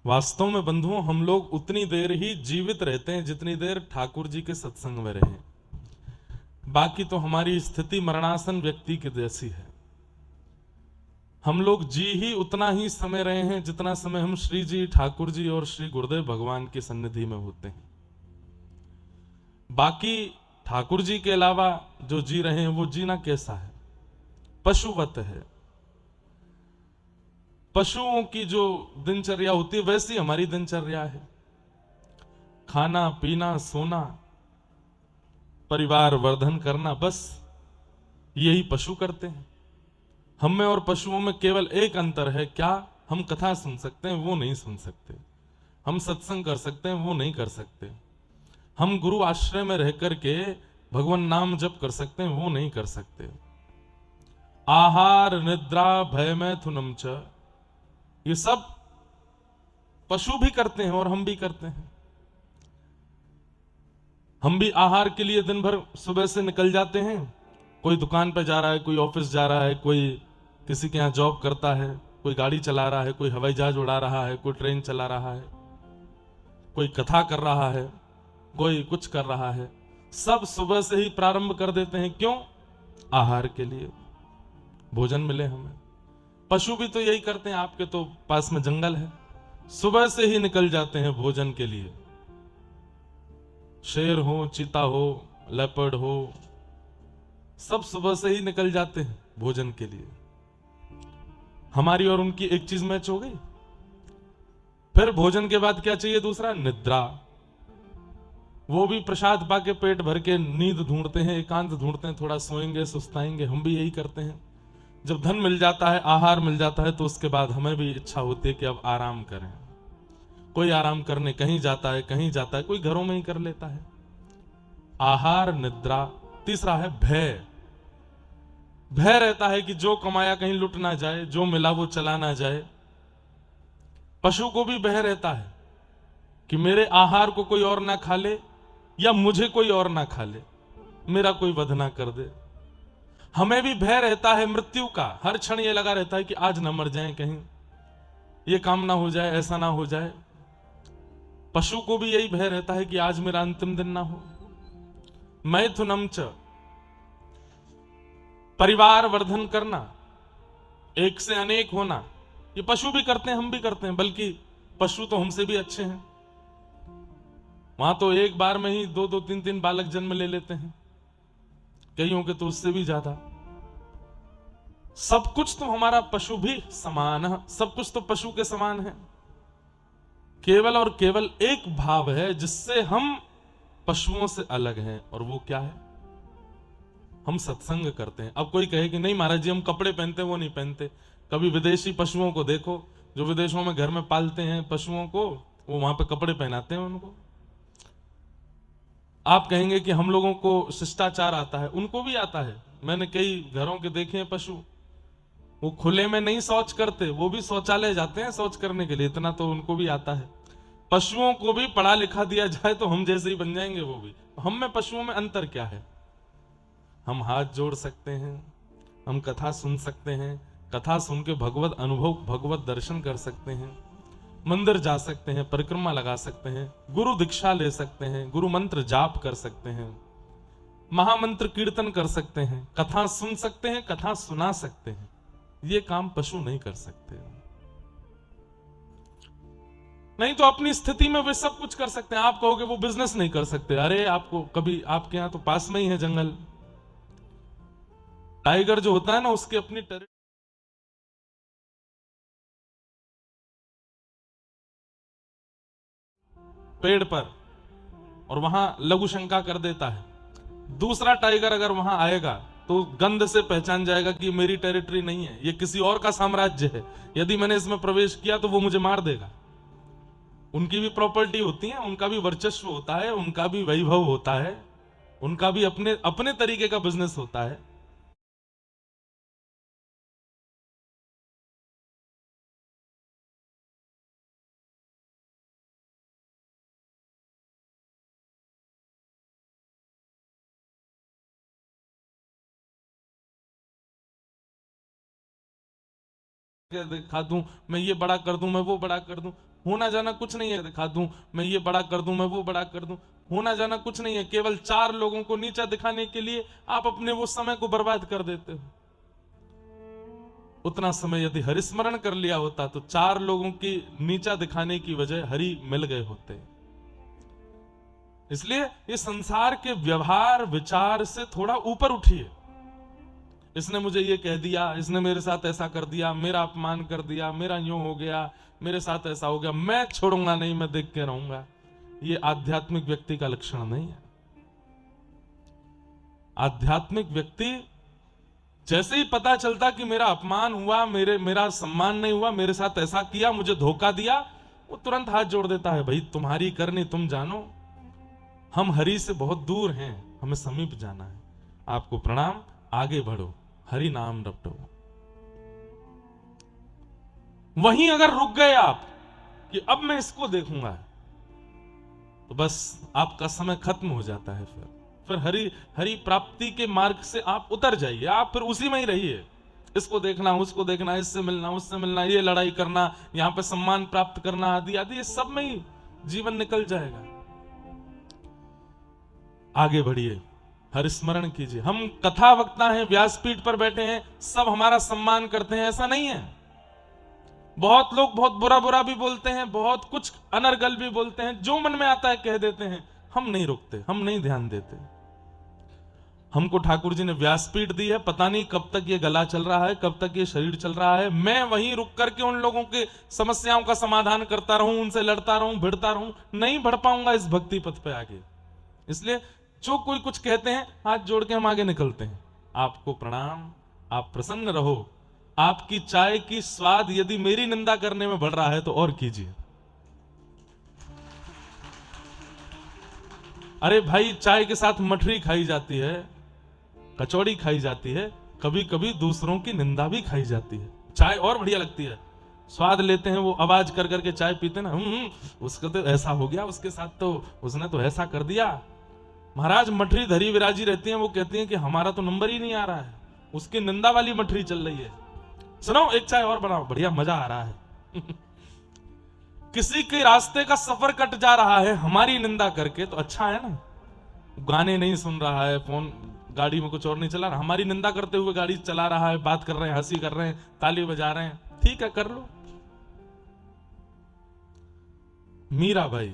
वास्तव में बंधुओं, हम लोग उतनी देर ही जीवित रहते हैं जितनी देर ठाकुर जी के सत्संग में रहे। बाकी तो हमारी स्थिति मरणासन व्यक्ति की जैसी है। हम लोग जी ही उतना ही समय रहे हैं जितना समय हम श्री जी, ठाकुर जी और श्री गुरुदेव भगवान की सन्निधि में होते हैं। बाकी ठाकुर जी के अलावा जो जी रहे हैं वो जीना कैसा है? पशुवत है। पशुओं की जो दिनचर्या होती है वैसी हमारी दिनचर्या है। खाना पीना सोना, परिवार वर्धन करना, बस यही पशु करते हैं। हम में और पशुओं में केवल एक अंतर है, क्या? हम कथा सुन सकते हैं, वो नहीं सुन सकते। हम सत्संग कर सकते हैं, वो नहीं कर सकते। हम गुरु आश्रय में रह करके भगवान नाम जप कर सकते हैं, वो नहीं कर सकते। आहार निद्रा भय मैथुनम च, ये सब पशु भी करते हैं और हम भी करते हैं। हम भी आहार के लिए दिन भर सुबह से निकल जाते हैं। कोई दुकान पर जा रहा है, कोई ऑफिस जा रहा है, कोई किसी के यहां जॉब करता है, कोई गाड़ी चला रहा है, कोई हवाई जहाज उड़ा रहा है, कोई ट्रेन चला रहा है, कोई कथा कर रहा है, कोई कुछ कर रहा है। सब सुबह से ही प्रारंभ कर देते हैं। क्यों? आहार के लिए, भोजन मिले हमें। पशु भी तो यही करते हैं। आपके तो पास में जंगल है, सुबह से ही निकल जाते हैं भोजन के लिए। शेर हो, चीता हो, लेपर्ड हो, सब सुबह से ही निकल जाते हैं भोजन के लिए। हमारी और उनकी एक चीज मैच हो गई। फिर भोजन के बाद क्या चाहिए? दूसरा, निद्रा। वो भी प्रसाद पाके पेट भर के नींद ढूंढते हैं, एकांत ढूंढते हैं, थोड़ा सोएंगे सुस्ताएंगे। हम भी यही करते हैं। जब धन मिल जाता है, आहार मिल जाता है, तो उसके बाद हमें भी इच्छा होती है कि अब आराम करें। कोई आराम करने कहीं जाता है, कहीं जाता है, कोई घरों में ही कर लेता है। आहार निद्रा। तीसरा है भय। भय रहता है कि जो कमाया कहीं लुट ना जाए, जो मिला वो चला ना जाए। पशु को भी भय रहता है कि मेरे आहार को कोई और ना खा ले, या मुझे कोई और ना खा ले, मेरा कोई वध ना कर दे। हमें भी भय रहता है मृत्यु का। हर क्षण ये लगा रहता है कि आज ना मर जाए, कहीं ये काम ना हो जाए, ऐसा ना हो जाए। पशु को भी यही भय रहता है कि आज मेरा अंतिम दिन ना हो। मैथुनम च, परिवार वर्धन करना, एक से अनेक होना, ये पशु भी करते हैं, हम भी करते हैं। बल्कि पशु तो हमसे भी अच्छे हैं। वहां तो एक बार में ही दो दो तीन तीन बालक जन्म ले लेते हैं, कईयों के तो उससे भी ज्यादा। सब कुछ तो हमारा पशु भी समान है, सब कुछ तो पशु के समान है। केवल और केवल एक भाव है जिससे हम पशुओं से अलग हैं, और वो क्या है? हम सत्संग करते हैं। अब कोई कहे कि नहीं महाराज जी हम कपड़े पहनते हैं, वो नहीं पहनते। कभी विदेशी पशुओं को देखो, जो विदेशों में घर में पालते हैं पशुओं को, वो वहां पे कपड़े पहनाते हैं उनको। आप कहेंगे कि हम लोगों को शिष्टाचार आता है, उनको भी आता है। मैंने कई घरों के देखे हैं पशु, वो खुले में नहीं शौच करते, वो भी शौचालय जाते हैं शौच करने के लिए, इतना तो उनको भी आता है। पशुओं को भी पढ़ा लिखा दिया जाए तो हम जैसे ही बन जाएंगे वो भी। हम में पशुओं में अंतर क्या है? हम हाथ जोड़ सकते हैं, हम कथा सुन सकते हैं, कथा सुन के भगवत अनुभव, भगवत दर्शन कर सकते हैं, मंदिर जा सकते हैं, परिक्रमा लगा सकते हैं, गुरु दीक्षा ले सकते हैं, गुरु मंत्र जाप कर सकते हैं, महामंत्र कीर्तन कर सकते हैं, कथा सुन सकते हैं, कथा सुना सकते हैं। ये काम पशु नहीं कर सकते। नहीं तो अपनी स्थिति में वे सब कुछ कर सकते हैं। आप कहोगे वो बिजनेस नहीं कर सकते, अरे आपको कभी, आपके यहां तो पास में ही है जंगल। टाइगर जो होता है ना, उसके अपनी पेड़ पर, और वहां लघु शंका कर देता है। दूसरा टाइगर अगर वहां आएगा तो गंध से पहचान जाएगा कि मेरी टेरिटरी नहीं है, ये किसी और का साम्राज्य है। यदि मैंने इसमें प्रवेश किया तो वो मुझे मार देगा। उनकी भी प्रॉपर्टी होती है, उनका भी वर्चस्व होता है, उनका भी वैभव होता है, उनका भी अपने अपने तरीके का बिजनेस होता है। दिखा दूं, मैं ये बड़ा कर दूं, मैं वो बड़ा कर दूं। होना जाना कुछ नहीं है। दिखा दूं, मैं ये बड़ा कर दूं, मैं वो बड़ा कर दूं। होना जाना कुछ नहीं है। केवल 4 लोगों को नीचा दिखाने के लिए आप अपने वो समय को बर्बाद कर देते हो। उतना समय यदि हरिस्मरण कर लिया होता तो 4 लोगों की नीचा दिखाने की वजह हरि मिल गए होते। इसलिए ये संसार के व्यवहार विचार से थोड़ा ऊपर उठिए। इसने मुझे ये कह दिया, इसने मेरे साथ ऐसा कर दिया, मेरा अपमान कर दिया, मेरा यूं हो गया, मेरे साथ ऐसा हो गया, मैं छोड़ूंगा नहीं, मैं देख के रहूंगा। ये आध्यात्मिक व्यक्ति का लक्षण नहीं है। आध्यात्मिक व्यक्ति जैसे ही पता चलता कि मेरा अपमान हुआ, मेरा सम्मान नहीं हुआ, मेरे साथ ऐसा किया, मुझे धोखा दिया, वो तुरंत हाथ जोड़ देता है, भाई तुम्हारी करनी तुम जानो, हम हरि से बहुत दूर हैं, हमें समीप जाना है। आपको प्रणाम, आगे बढ़ो, हरि नाम रटो। वहीं अगर रुक गए आप कि अब मैं इसको देखूंगा, तो बस आपका समय खत्म हो जाता है। फिर हरि प्राप्ति के मार्ग से आप उतर जाइए। आप फिर उसी में ही रहिए। इसको देखना, उसको देखना, इससे मिलना, उससे मिलना, ये लड़ाई करना, यहां पे सम्मान प्राप्त करना, आदि आदि, ये सब में ही जीवन निकल जाएगा। आगे बढ़िए, हरिस्मरण कीजिए। हम कथा वक्ता हैं, व्यासपीठ पर बैठे हैं, सब हमारा सम्मान करते हैं, ऐसा नहीं है। बहुत लोग बहुत बुरा बुरा भी बोलते हैं, बहुत कुछ अनर्गल भी बोलते हैं, जो मन में आता है कह देते हैं। हम नहीं रुकते, हम नहीं ध्यान देते। हमको ठाकुर जी ने व्यासपीठ दी है, पता नहीं कब तक ये गला चल रहा है, कब तक ये शरीर चल रहा है। मैं वहीं रुक करके उन लोगों के समस्याओं का समाधान करता रहूं, उनसे लड़ता रहूं, भिड़ता रहूं, नहीं बढ़ पाऊंगा इस भक्ति पथ पे आगे। इसलिए जो कोई कुछ कहते हैं, हाथ जोड़ के हम आगे निकलते हैं। आपको प्रणाम, आप प्रसन्न रहो। आपकी चाय की स्वाद यदि मेरी निंदा करने में बढ़ रहा है तो और कीजिए। अरे भाई, चाय के साथ मठरी खाई जाती है, कचौड़ी खाई जाती है, कभी कभी दूसरों की निंदा भी खाई जाती है। चाय और बढ़िया लगती है। स्वाद लेते हैं, वो आवाज कर करके चाय पीते ना, उसका तो ऐसा हो गया, उसके साथ तो उसने तो ऐसा कर दिया। महाराज, मठरी धरी विराजी रहती हैं, वो कहती हैं कि हमारा तो नंबर ही नहीं आ रहा है, उसकी निंदा वाली मठरी चल रही है। सुनो, एक चाय और बनाओ, बढ़िया मजा आ रहा है। किसी के रास्ते का सफर कट जा रहा है हमारी निंदा करके, तो अच्छा है ना। गाने नहीं सुन रहा है, फोन गाड़ी में कुछ और नहीं चला रहा, हमारी निंदा करते हुए गाड़ी चला रहा है, बात कर रहे हैं, हंसी कर रहे हैं, ताली बजा रहे हैं, ठीक है, कर लो। मीरा भाई,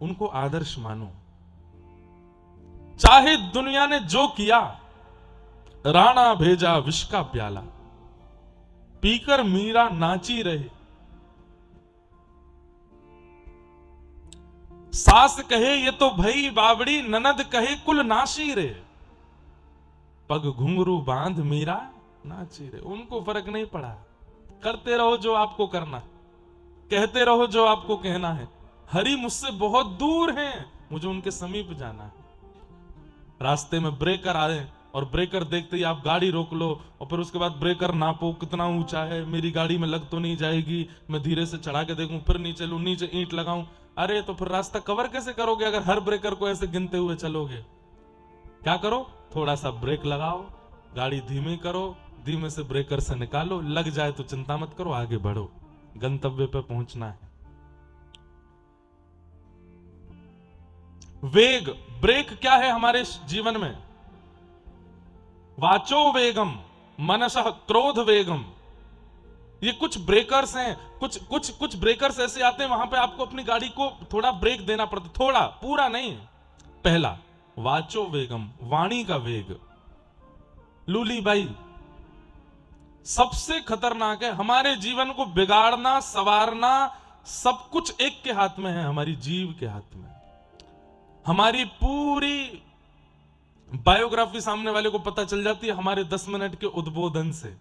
उनको आदर्श मानो। चाहे दुनिया ने जो किया, राणा भेजा विष का प्याला, पीकर मीरा नाची रहे। सास कहे ये तो भई बावड़ी, ननद कहे कुल नाशी रे, पग घुंघरू बांध मीरा नाची रे। उनको फर्क नहीं पड़ा। करते रहो जो आपको करना, कहते रहो जो आपको कहना है। हरि मुझसे बहुत दूर हैं, मुझे उनके समीप जाना है। रास्ते में ब्रेकर आए और ब्रेकर देखते ही आप गाड़ी रोक लो, और फिर उसके बाद ब्रेकर नापो कितना ऊंचा है, मेरी गाड़ी में लग तो नहीं जाएगी, मैं धीरे से चढ़ा के देखूं, फिर नीचे लूं, नीचे ईंट लगाऊं। अरे तो फिर रास्ता कवर कैसे करोगे अगर हर ब्रेकर को ऐसे गिनते हुए चलोगे। क्या करो, थोड़ा सा ब्रेक लगाओ, गाड़ी धीमी करो, धीमे से ब्रेकर से निकालो, लग जाए तो चिंता मत करो, आगे बढ़ो, गंतव्य पे पहुंचना है। वेग, ब्रेक क्या है हमारे जीवन में? वाचो वेगम मनसः क्रोध वेगम, ये कुछ ब्रेकर्स हैं। कुछ ब्रेकर्स ऐसे आते हैं, वहां पे आपको अपनी गाड़ी को थोड़ा ब्रेक देना पड़ता, थोड़ा, पूरा नहीं। पहला वाचो वेगम, वाणी का वेग। लूली बाई सबसे खतरनाक है। हमारे जीवन को बिगाड़ना, संवारना सब कुछ एक के हाथ में है, हमारी जीव के हाथ में। हमारी पूरी बायोग्राफी सामने वाले को पता चल जाती है हमारे 10 मिनट के उद्बोधन से।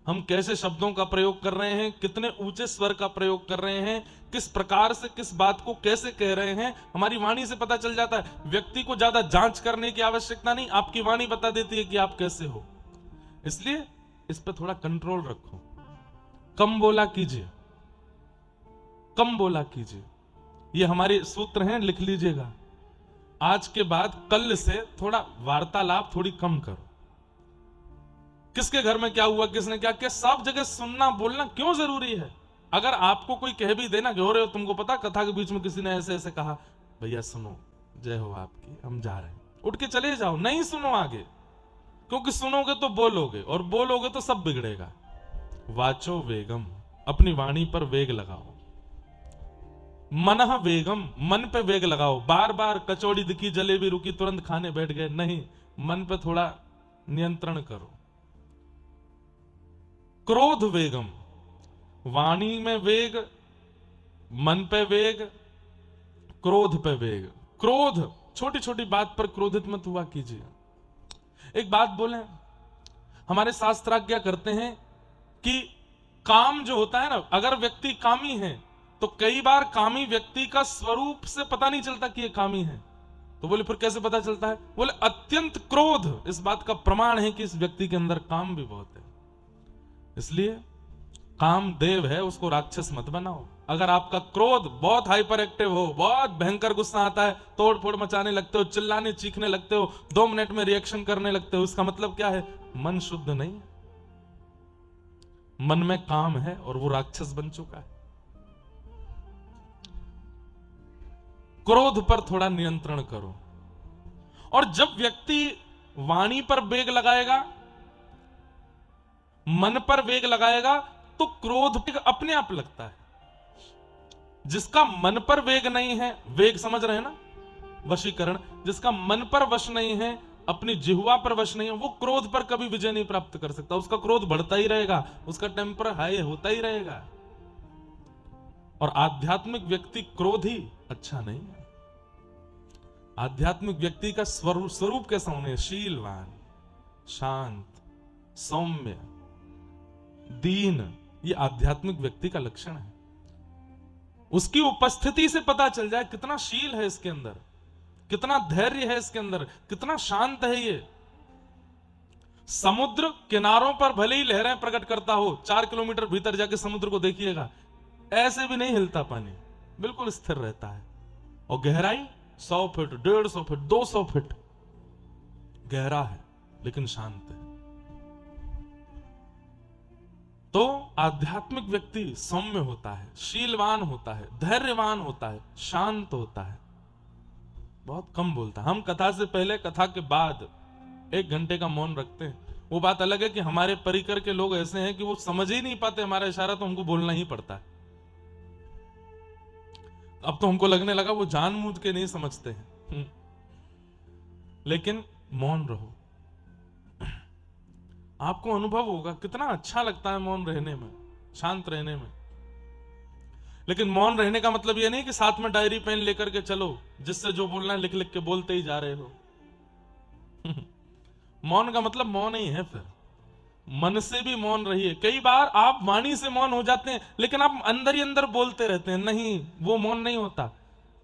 हम कैसे शब्दों का प्रयोग कर रहे हैं, कितने ऊंचे स्वर का प्रयोग कर रहे हैं, किस प्रकार से किस बात को कैसे कह रहे हैं, हमारी वाणी से पता चल जाता है। व्यक्ति को ज्यादा जांच करने की आवश्यकता नहीं, आपकी वाणी बता देती है कि आप कैसे हो। इसलिए इस पर थोड़ा कंट्रोल रखो। कम बोला कीजिए, कम बोला कीजिए। ये हमारे सूत्र हैं, लिख लीजिएगा। आज के बाद कल से थोड़ा वार्तालाप थोड़ी कम करो। किसके घर में क्या हुआ, किसने क्या किया, सब जगह सुनना बोलना क्यों जरूरी है? अगर आपको कोई कह भी देना कि हो रहे हो, तुमको पता कथा के बीच में किसी ने ऐसे ऐसे कहा, भैया सुनो, जय हो आपकी, हम जा रहे हैं, उठ के चले जाओ, नहीं सुनो आगे, क्योंकि सुनोगे तो बोलोगे, और बोलोगे तो सब बिगड़ेगा। वाचो वेगम, अपनी वाणी पर वेग लगाओ। मनः वेगम, मन पे वेग लगाओ। बार बार कचौड़ी दिखी जलेबी रुकी तुरंत खाने बैठ गए, नहीं, मन पे थोड़ा नियंत्रण करो। क्रोध वेगम, वाणी में वेग, मन पे वेग, क्रोध पे वेग। क्रोध, छोटी छोटी बात पर क्रोधित मत हुआ कीजिए। एक बात बोले, हमारे शास्त्र क्या करते हैं कि काम जो होता है ना, अगर व्यक्ति कामी है तो कई बार कामी व्यक्ति का स्वरूप से पता नहीं चलता कि ये कामी है। तो बोले फिर कैसे पता चलता है? बोले अत्यंत क्रोध इस बात का प्रमाण है कि इस व्यक्ति के अंदर काम भी बहुत है। इसलिए काम देव है, उसको राक्षस मत बनाओ। अगर आपका क्रोध बहुत हाइपर एक्टिव हो, बहुत भयंकर गुस्सा आता है, तोड़ फोड़ मचाने लगते हो, चिल्लाने चीखने लगते हो, 2 मिनट में रिएक्शन करने लगते हो, उसका मतलब क्या है? मन शुद्ध नहीं है, मन में काम है और वो राक्षस बन चुका है। क्रोध पर थोड़ा नियंत्रण करो। और जब व्यक्ति वाणी पर वेग लगाएगा, मन पर वेग लगाएगा, तो क्रोध अपने आप लगता है। जिसका मन पर वेग नहीं है, वेग समझ रहे हैं ना, वशीकरण, जिसका मन पर वश नहीं है, अपनी जिह्वा पर वश नहीं है, वो क्रोध पर कभी विजय नहीं प्राप्त कर सकता। उसका क्रोध बढ़ता ही रहेगा, उसका टेम्पर हाई होता ही रहेगा। और आध्यात्मिक व्यक्ति क्रोधी अच्छा नहीं है। आध्यात्मिक व्यक्ति का स्वरूप कैसा होने? शीलवान, शांत, सौम्य, दीन, ये आध्यात्मिक व्यक्ति का लक्षण है। उसकी उपस्थिति से पता चल जाए कितना शील है इसके अंदर, कितना धैर्य है इसके अंदर, कितना शांत है ये। समुद्र किनारों पर भले ही लहरें प्रकट करता हो, 4 किलोमीटर भीतर जाके समुद्र को देखिएगा, ऐसे भी नहीं हिलता पानी, बिल्कुल स्थिर रहता है। और गहराई 100 फीट, 150 फीट, 200 फीट गहरा है, लेकिन शांत है। तो आध्यात्मिक व्यक्ति सौम्य होता है, शीलवान होता है, धैर्यवान होता है, शांत होता है, बहुत कम बोलता है। हम कथा से पहले, कथा के बाद 1 घंटे का मौन रखते हैं। वो बात अलग है कि हमारे परिकर के लोग ऐसे हैं कि वो समझ ही नहीं पाते हमारा इशारा, तो हमको बोलना ही पड़ता है। अब तो हमको लगने लगा वो जानबूझ के नहीं समझते हैं। लेकिन मौन रहो, आपको अनुभव होगा कितना अच्छा लगता है मौन रहने में, शांत रहने में। लेकिन मौन रहने का मतलब यह नहीं कि साथ में डायरी पेन लेकर के चलो, जिससे जो बोलना है लिख लिख के बोलते ही जा रहे हो। मौन का मतलब मौन ही है। फिर मन से भी मौन रहिए। कई बार आप वाणी से मौन हो जाते हैं, लेकिन आप अंदर ही अंदर बोलते रहते हैं, नहीं, वो मौन नहीं होता।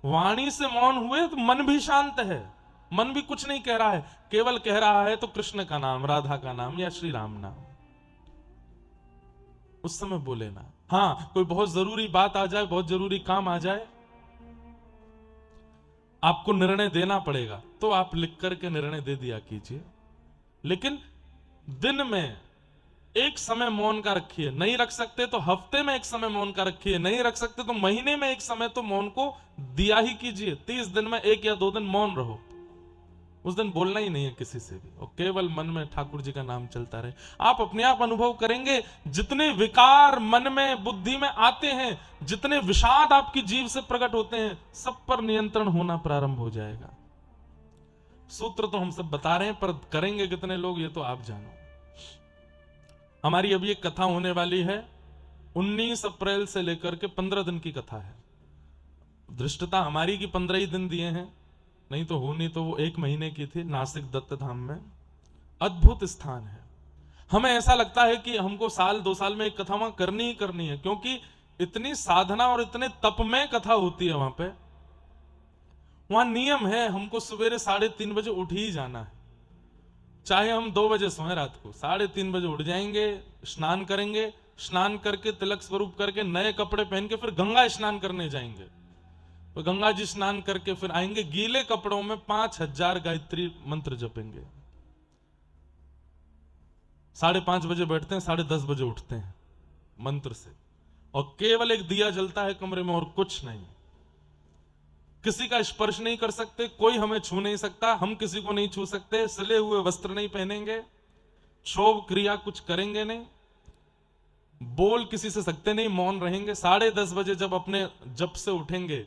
वाणी से मौन हुए तो मन भी शांत है, मन भी कुछ नहीं कह रहा है, केवल कह रहा है तो कृष्ण का नाम, राधा का नाम या श्री राम नाम। उस समय बोले ना। हाँ, कोई बहुत जरूरी बात आ जाए, बहुत जरूरी काम आ जाए, आपको निर्णय देना पड़ेगा, तो आप लिख करके निर्णय दे दिया कीजिए। लेकिन दिन में एक समय मौन का रखिए। नहीं रख सकते तो हफ्ते में एक समय मौन का रखिए। नहीं रख सकते तो महीने में एक समय तो मौन को दिया ही कीजिए। 30 दिन में 1 या 2 दिन मौन रहो। उस दिन बोलना ही नहीं है किसी से भी, और केवल मन में ठाकुर जी का नाम चलता रहे। आप अपने आप अनुभव करेंगे, जितने विकार मन में, बुद्धि में आते हैं, जितने विषाद आपकी जीव से प्रकट होते हैं, सब पर नियंत्रण होना प्रारंभ हो जाएगा। सूत्र तो हम सब बता रहे हैं, पर करेंगे कितने लोग ये तो आप जानो। हमारी अभी एक कथा होने वाली है, 19 अप्रैल से लेकर के 15 दिन की कथा है। धृष्टता हमारी की 15 ही दिन दिए हैं, नहीं तो होनी तो वो 1 महीने की थी, नासिक दत्त धाम में। अद्भुत स्थान है। हमें ऐसा लगता है कि हमको 1-2 साल में एक कथा वहां करनी ही करनी है, क्योंकि इतनी साधना और इतने तप में कथा होती है वहां पे। वहां नियम है, हमको सवेरे 3:30 बजे उठ ही जाना है। चाहे हम 2 बजे सोए रात को, 3:30 बजे उठ जाएंगे, स्नान करेंगे, स्नान करके तिलक स्वरूप करके नए कपड़े पहन के फिर गंगा स्नान करने जाएंगे। तो गंगा जी स्नान करके फिर आएंगे, गीले कपड़ों में 5000 गायत्री मंत्र जपेंगे। 5:30 बजे बैठते हैं, 10:30 बजे उठते हैं मंत्र से, और केवल एक दिया जलता है कमरे में और कुछ नहीं। किसी का स्पर्श नहीं कर सकते, कोई हमें छू नहीं सकता, हम किसी को नहीं छू सकते, सिले हुए वस्त्र नहीं पहनेंगे, क्षोभ क्रिया कुछ करेंगे नहीं, बोल किसी से सकते नहीं, मौन रहेंगे। 10:30 बजे जब अपने जप से उठेंगे,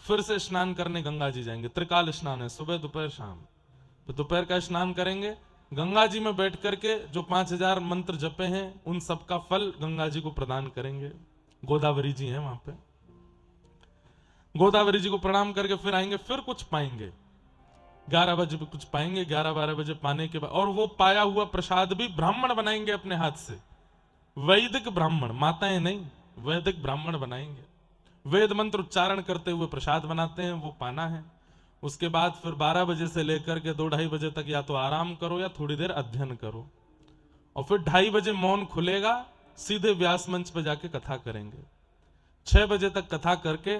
फिर से स्नान करने गंगा जी जाएंगे। त्रिकाल स्नान है, सुबह दोपहर शाम। तो दोपहर का स्नान करेंगे, गंगा जी में बैठ करके जो 5000 मंत्र जपे हैं उन सब का फल गंगा जी को प्रदान करेंगे। गोदावरी जी हैं वहां पे, गोदावरी जी को प्रणाम करके फिर आएंगे, फिर कुछ पाएंगे 11 बजे भी कुछ पाएंगे। 11-12 बजे पाने के बाद, और वो पाया हुआ प्रसाद भी ब्राह्मण बनाएंगे अपने हाथ से, वैदिक ब्राह्मण, माताएं नहीं, वैदिक ब्राह्मण बनाएंगे। वेद मंत्र उच्चारण करते हुए प्रसाद बनाते हैं, वो पाना है। उसके बाद फिर 12 बजे से लेकर के 2-2:30 बजे तक या तो आराम करो या थोड़ी देर अध्ययन करो, और फिर 2:30 बजे मौन खुलेगा, सीधे व्यास मंच पे जाके कथा करेंगे। 6 बजे तक कथा करके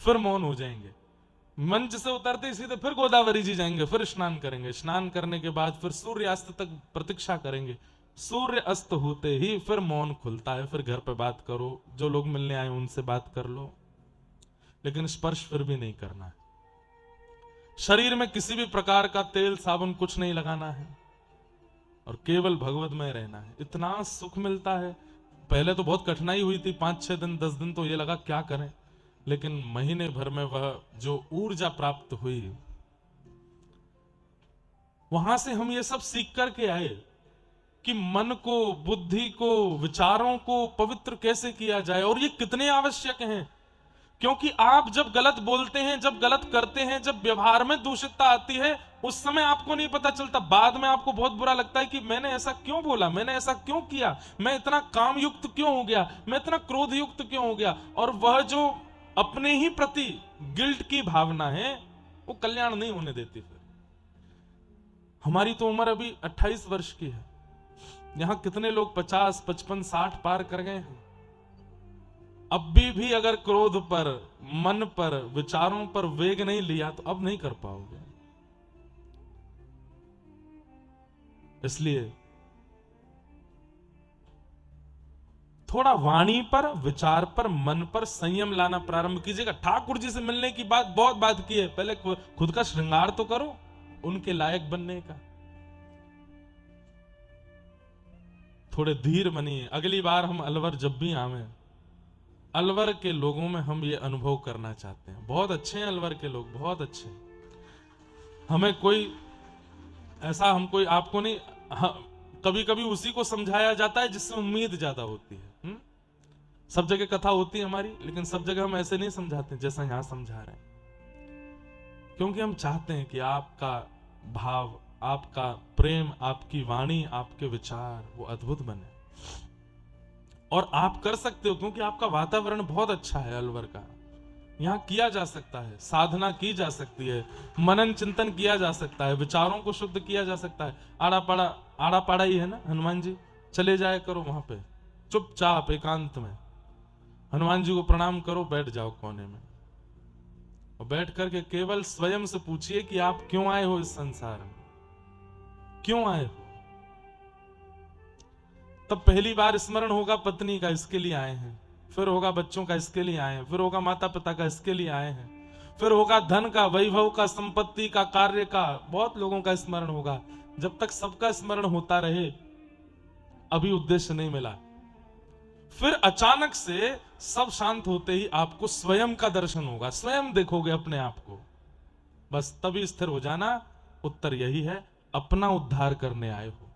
फिर मौन हो जाएंगे। मंच से उतरते ही सीधे फिर गोदावरी जी जाएंगे, फिर स्नान करेंगे। स्नान करने के बाद फिर सूर्यास्त तक प्रतीक्षा करेंगे। सूर्य अस्त होते ही फिर मौन खुलता है, फिर घर पे बात करो, जो लोग मिलने आए उनसे बात कर लो, लेकिन स्पर्श फिर भी नहीं करना है। शरीर में किसी भी प्रकार का तेल साबुन कुछ नहीं लगाना है, और केवल भगवतमय रहना है। इतना सुख मिलता है। पहले तो बहुत कठिनाई हुई थी, 5-6 दिन 10 दिन तो ये लगा क्या करें, लेकिन महीने भर में वह जो ऊर्जा प्राप्त हुई, वहां से हम ये सब सीख करके आए कि मन को, बुद्धि को, विचारों को पवित्र कैसे किया जाए, और ये कितने आवश्यक हैं। क्योंकि आप जब गलत बोलते हैं, जब गलत करते हैं, जब व्यवहार में दूषितता आती है, उस समय आपको नहीं पता चलता, बाद में आपको बहुत बुरा लगता है कि मैंने ऐसा क्यों बोला, मैंने ऐसा क्यों किया, मैं इतना काम युक्त क्यों हो गया, मैं इतना क्रोध युक्त क्यों हो गया। और वह जो अपने ही प्रति गिल्ट की भावना है, वो कल्याण नहीं होने देती। फिर हमारी तो उम्र अभी 28 वर्ष की है, यहां कितने लोग 50, 55, 60 पार कर गए हैं। अब भी अगर क्रोध पर, मन पर, विचारों पर वेग नहीं लिया तो अब नहीं कर पाओगे। इसलिए थोड़ा वाणी पर, विचार पर, मन पर संयम लाना प्रारंभ कीजिएगा। ठाकुर जी से मिलने की बात बहुत बात की है, पहले खुद का श्रृंगार तो करो उनके लायक बनने का। थोड़े धीर बनिए। अगली बार हम अलवर जब भी आवे, अलवर के लोगों में हम ये अनुभव करना चाहते हैं। बहुत अच्छे हैं अलवर के लोग, बहुत अच्छे। हमें कोई ऐसा, हम कोई आपको नहीं, कभी कभी उसी को समझाया जाता है जिससे उम्मीद ज्यादा होती है। सब जगह कथा होती है हमारी, लेकिन सब जगह हम ऐसे नहीं समझाते जैसा यहां समझा रहे हैं, क्योंकि हम चाहते हैं कि आपका भाव, आपका प्रेम, आपकी वाणी, आपके विचार वो अद्भुत बने। और आप कर सकते हो, क्योंकि आपका वातावरण बहुत अच्छा है अलवर का। यहां किया जा सकता है, साधना की जा सकती है, मनन चिंतन किया जा सकता है, विचारों को शुद्ध किया जा सकता है। आड़ा पाड़ा ही है ना हनुमान जी, चले जाया करो वहां पे, चुपचाप एकांत में हनुमान जी को प्रणाम करो, बैठ जाओ कोने में, और बैठ करके केवल स्वयं से पूछिए कि आप क्यों आए हो इस संसार में, क्यों आए हो। तब पहली बार स्मरण होगा पत्नी का, इसके लिए आए हैं, फिर होगा बच्चों का, इसके लिए आए हैं, फिर होगा माता पिता का, इसके लिए आए हैं, फिर होगा धन का, वैभव का, संपत्ति का, कार्य का, बहुत लोगों का स्मरण होगा। जब तक सबका स्मरण होता रहे, अभी उद्देश्य नहीं मिला। फिर अचानक से सब शांत होते ही आपको स्वयं का दर्शन होगा, स्वयं देखोगे अपने आप को, बस तभी स्थिर हो जाना। उत्तर यही है, अपना उद्धार करने आए हो।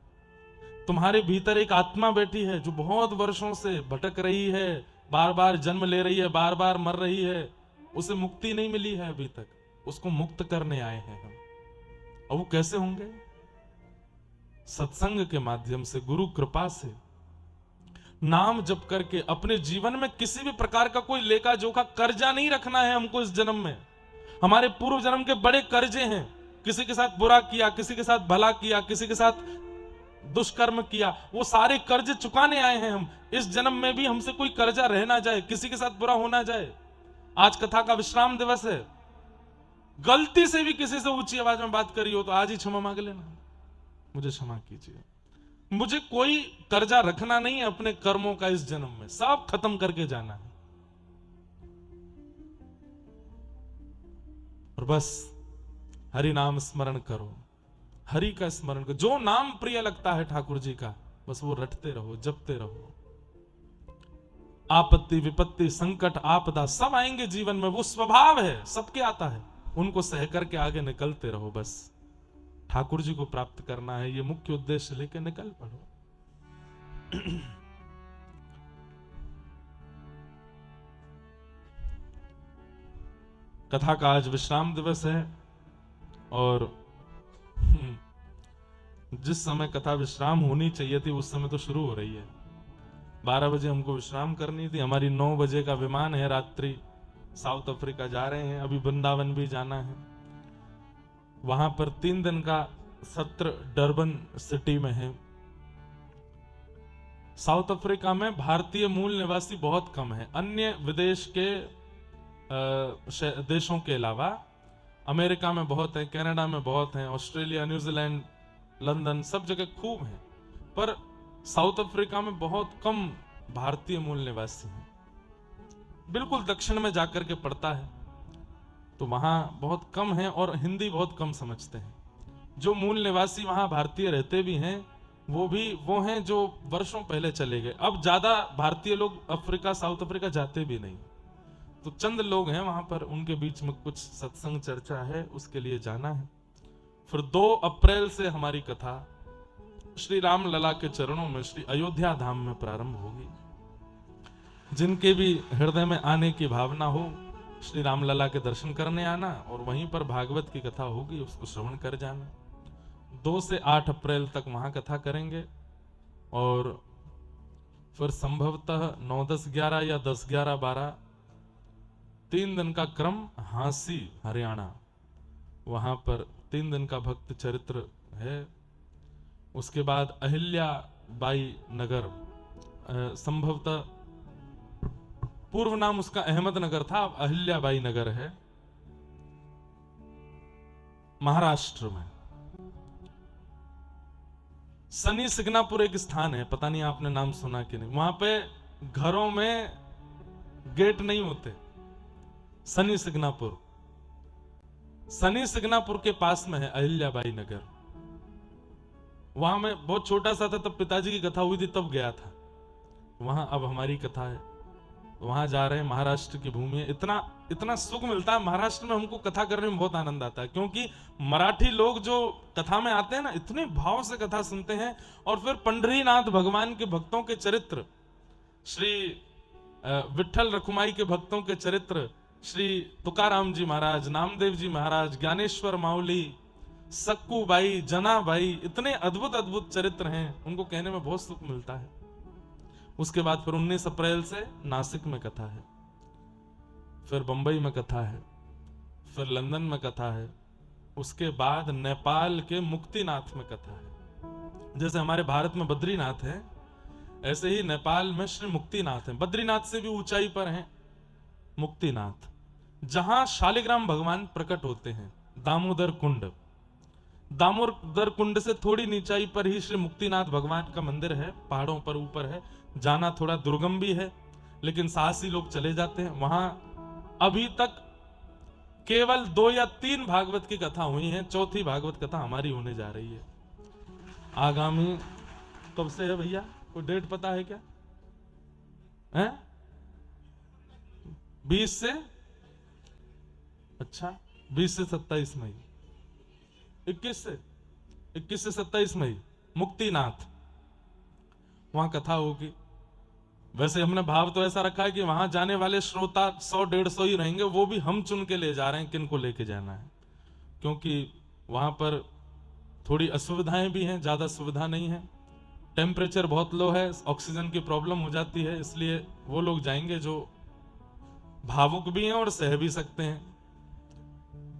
तुम्हारे भीतर एक आत्मा बैठी है जो बहुत वर्षों से भटक रही है, बार बार जन्म ले रही है, बार बार मर रही है, उसे मुक्ति नहीं मिली है अभी तक, उसको मुक्त करने आए हैं हम। और वो कैसे होंगे? सत्संग के माध्यम से, गुरु कृपा से, नाम जप करके। अपने जीवन में किसी भी प्रकार का कोई लेखा जोखा कर्जा नहीं रखना है हमको इस जन्म में। हमारे पूर्व जन्म के बड़े कर्जे हैं, किसी के साथ बुरा किया, किसी के साथ भला किया, किसी के साथ दुष्कर्म किया, वो सारे कर्ज चुकाने आए हैं हम। इस जन्म में भी हमसे कोई कर्जा रह ना जाए, किसी के साथ बुरा होना जाए। आज कथा का विश्राम दिवस है, गलती से भी किसी से ऊंची आवाज में बात करी हो तो आज ही क्षमा मांग लेना, मुझे क्षमा कीजिए, मुझे कोई कर्जा रखना नहीं है अपने कर्मों का इस जन्म में, सब खत्म करके जाना है। और बस हरि नाम स्मरण करो, हरि का स्मरण करो। जो नाम प्रिय लगता है ठाकुर जी का, बस वो रटते रहो, जपते रहो। आपत्ति विपत्ति संकट आपदा सब आएंगे जीवन में, वो स्वभाव है, सबके आता है। उनको सह करके आगे निकलते रहो। बस ठाकुर जी को प्राप्त करना है, ये मुख्य उद्देश्य लेके निकल पड़ो। कथा का आज विश्राम दिवस है और जिस समय कथा विश्राम होनी चाहिए थी उस समय तो शुरू हो रही है। 12 बजे हमको विश्राम करनी थी, हमारी 9 बजे का विमान है, रात्रि साउथ अफ्रीका जा रहे हैं, अभी वृंदावन भी जाना है। वहां पर 3 दिन का सत्र डरबन सिटी में है। साउथ अफ्रीका में भारतीय मूल निवासी बहुत कम है, अन्य विदेश के देशों के अलावा अमेरिका में बहुत है, कनाडा में बहुत है, ऑस्ट्रेलिया, न्यूजीलैंड, लंदन, सब जगह खूब है, पर साउथ अफ्रीका में बहुत कम भारतीय मूल निवासी हैं। बिल्कुल दक्षिण में जाकर के पड़ता है, तो वहां बहुत कम है और हिंदी बहुत कम समझते हैं। जो मूल निवासी वहां भारतीय रहते भी हैं, वो हैं जो वर्षों पहले चले गए। अब ज्यादा भारतीय लोग अफ्रीका, साउथ अफ्रीका जाते भी नहीं, तो चंद लोग हैं वहां पर, उनके बीच में कुछ सत्संग चर्चा है, उसके लिए जाना है। फिर 2 अप्रैल से हमारी कथा श्री राम लला के चरणों में श्री अयोध्या धाम में प्रारंभ होगी। जिनके भी हृदय में आने की भावना हो, श्री राम लला के दर्शन करने आना और वहीं पर भागवत की कथा होगी, उसको श्रवण कर जाना। 2 से 8 अप्रैल तक वहां कथा करेंगे और फिर संभवतः 9, 10, 11 या 10, 11, 12 3 दिन का क्रम हांसी हरियाणा, वहां पर 3 दिन का भक्त चरित्र है। उसके बाद अहिल्या बाई नगर, संभवतः पूर्व नाम उसका अहमदनगर था, अब अहिल्या बाई नगर है, महाराष्ट्र में। सनी सिग्नापुर एक स्थान है, पता नहीं आपने नाम सुना कि नहीं। वहां पे घरों में गेट नहीं होते। सनी सिग्नापुर के पास में है अहिल्या बाई नगर। वहां मैं बहुत छोटा सा था, तब पिताजी की कथा हुई थी, तब गया था वहां। अब हमारी कथा है, वहां जा रहे हैं। महाराष्ट्र की भूमि है, इतना सुख मिलता है महाराष्ट्र में, हमको कथा करने में बहुत आनंद आता है, क्योंकि मराठी लोग जो कथा में आते हैं ना, इतने भाव से कथा सुनते हैं। और फिर पंढरीनाथ भगवान के भक्तों के चरित्र, श्री विठल रखुमाई के भक्तों के चरित्र, श्री तुकाराम जी महाराज, नामदेव जी महाराज, ज्ञानेश्वर माउली, सक्कू बाई, जना बाई, इतने अद्भुत अद्भुत चरित्र हैं, उनको कहने में बहुत सुख मिलता है। उसके बाद फिर 19 अप्रैल से नासिक में कथा है, फिर बंबई में कथा है, फिर लंदन में कथा है, उसके बाद नेपाल के मुक्तिनाथ में कथा है। जैसे हमारे भारत में बद्रीनाथ है, ऐसे ही नेपाल में श्री मुक्तिनाथ है। बद्रीनाथ से भी ऊंचाई पर है मुक्तिनाथ, जहां शालिग्राम भगवान प्रकट होते हैं। दामोदर कुंड से थोड़ी नीचाई पर ही श्री मुक्तिनाथ भगवान का मंदिर है, पहाड़ों पर ऊपर है। जाना थोड़ा दुर्गम भी है, लेकिन साहसी लोग चले जाते हैं वहां। अभी तक केवल 2 या 3 भागवत की कथा हुई है, 4थी भागवत कथा हमारी होने जा रही है। आगामी कब से है भैया, कोई डेट पता है क्या? हैं? 20 से, अच्छा 20 से 27 मई, 21 से 27 मई मुक्तिनाथ, वहां कथा होगी। वैसे हमने भाव तो ऐसा रखा है कि वहां जाने वाले श्रोता 100-150 ही रहेंगे, वो भी हम चुन के ले जा रहे हैं किनको लेके जाना है, क्योंकि वहां पर थोड़ी असुविधाएं भी हैं, ज्यादा सुविधा नहीं है। टेम्परेचर बहुत लो है, ऑक्सीजन की प्रॉब्लम हो जाती है, इसलिए वो लोग जाएंगे जो भावुक भी हैं और सह भी सकते हैं।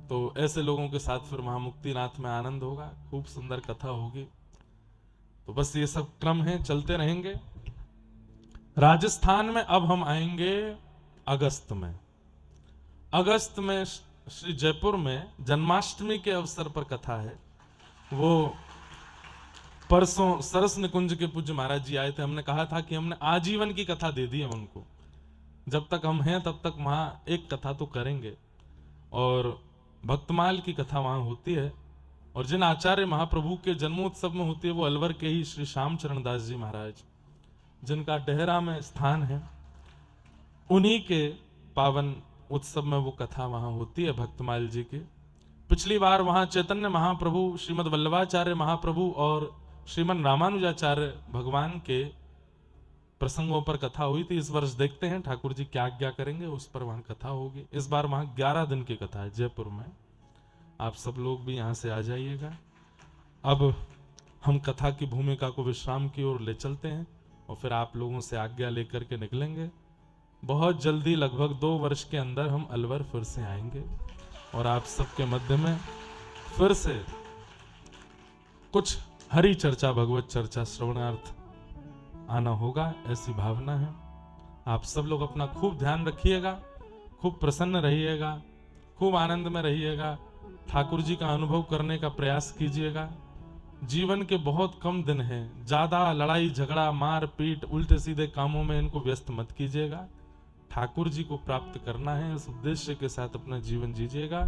तो ऐसे लोगों के साथ फिर वहां मुक्तिनाथ में आनंद होगा, खूब सुंदर कथा होगी। तो बस ये सब क्रम है, चलते रहेंगे। राजस्थान में अब हम आएंगे अगस्त में। अगस्त में श्री जयपुर में जन्माष्टमी के अवसर पर कथा है। वो परसों सरस निकुंज के पूज्य महाराज जी आए थे, हमने कहा था कि हमने आजीवन की कथा दे दी है उनको, जब तक हम हैं तब तक वहां एक कथा तो करेंगे। और भक्तमाल की कथा वहां होती है, और जिन आचार्य महाप्रभु के जन्मोत्सव में होती है वो अलवर के ही श्री श्याम चरण दास जी महाराज, जिनका डेहरा में स्थान है, उन्हीं के पावन उत्सव में वो कथा वहां होती है भक्तमाल जी की। पिछली बार वहां चैतन्य महाप्रभु, श्रीमद वल्लभाचार्य महाप्रभु और श्रीमन रामानुजाचार्य भगवान के प्रसंगों पर कथा हुई थी। इस वर्ष देखते हैं ठाकुर जी क्या आज्ञा करेंगे, उस पर वहां कथा होगी। इस बार वहां 11 दिन की कथा है जयपुर में, आप सब लोग भी यहां से आ जाइएगा। अब हम कथा की भूमिका को विश्राम की ओर ले चलते हैं और फिर आप लोगों से आज्ञा लेकर के निकलेंगे। बहुत जल्दी, लगभग 2 वर्ष के अंदर हम अलवर फिर से आएंगे और आप सबके मध्य में फिर से कुछ हरि चर्चा, भगवत चर्चा श्रवणार्थ आना होगा, ऐसी भावना है। आप सब लोग अपना खूब ध्यान रखिएगा, खूब प्रसन्न रहिएगा, खूब आनंद में रहिएगा, ठाकुर जी का अनुभव करने का प्रयास कीजिएगा। जीवन के बहुत कम दिन हैं, ज्यादा लड़ाई झगड़ा मार पीट उल्टे सीधे कामों में इनको व्यस्त मत कीजिएगा। ठाकुर जी को प्राप्त करना है, इस उद्देश्य के साथ अपना जीवन जीजिएगा।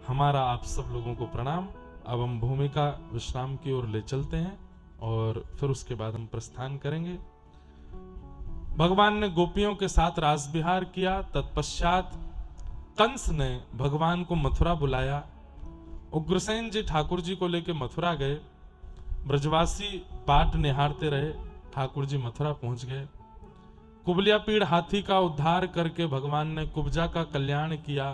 हमारा आप सब लोगों को प्रणाम। अब हम भूमिका विश्राम की ओर ले चलते हैं और फिर उसके बाद हम प्रस्थान करेंगे। भगवान ने गोपियों के साथ रास विहार किया। तत्पश्चात कंस ने भगवान को मथुरा बुलाया। उग्रसेन जी ठाकुर जी को लेकर मथुरा गए। ब्रजवासी बाट निहारते रहे, ठाकुर जी मथुरा पहुंच गए। कुबलिया पीड़ हाथी का उद्धार करके भगवान ने कुब्जा का कल्याण किया।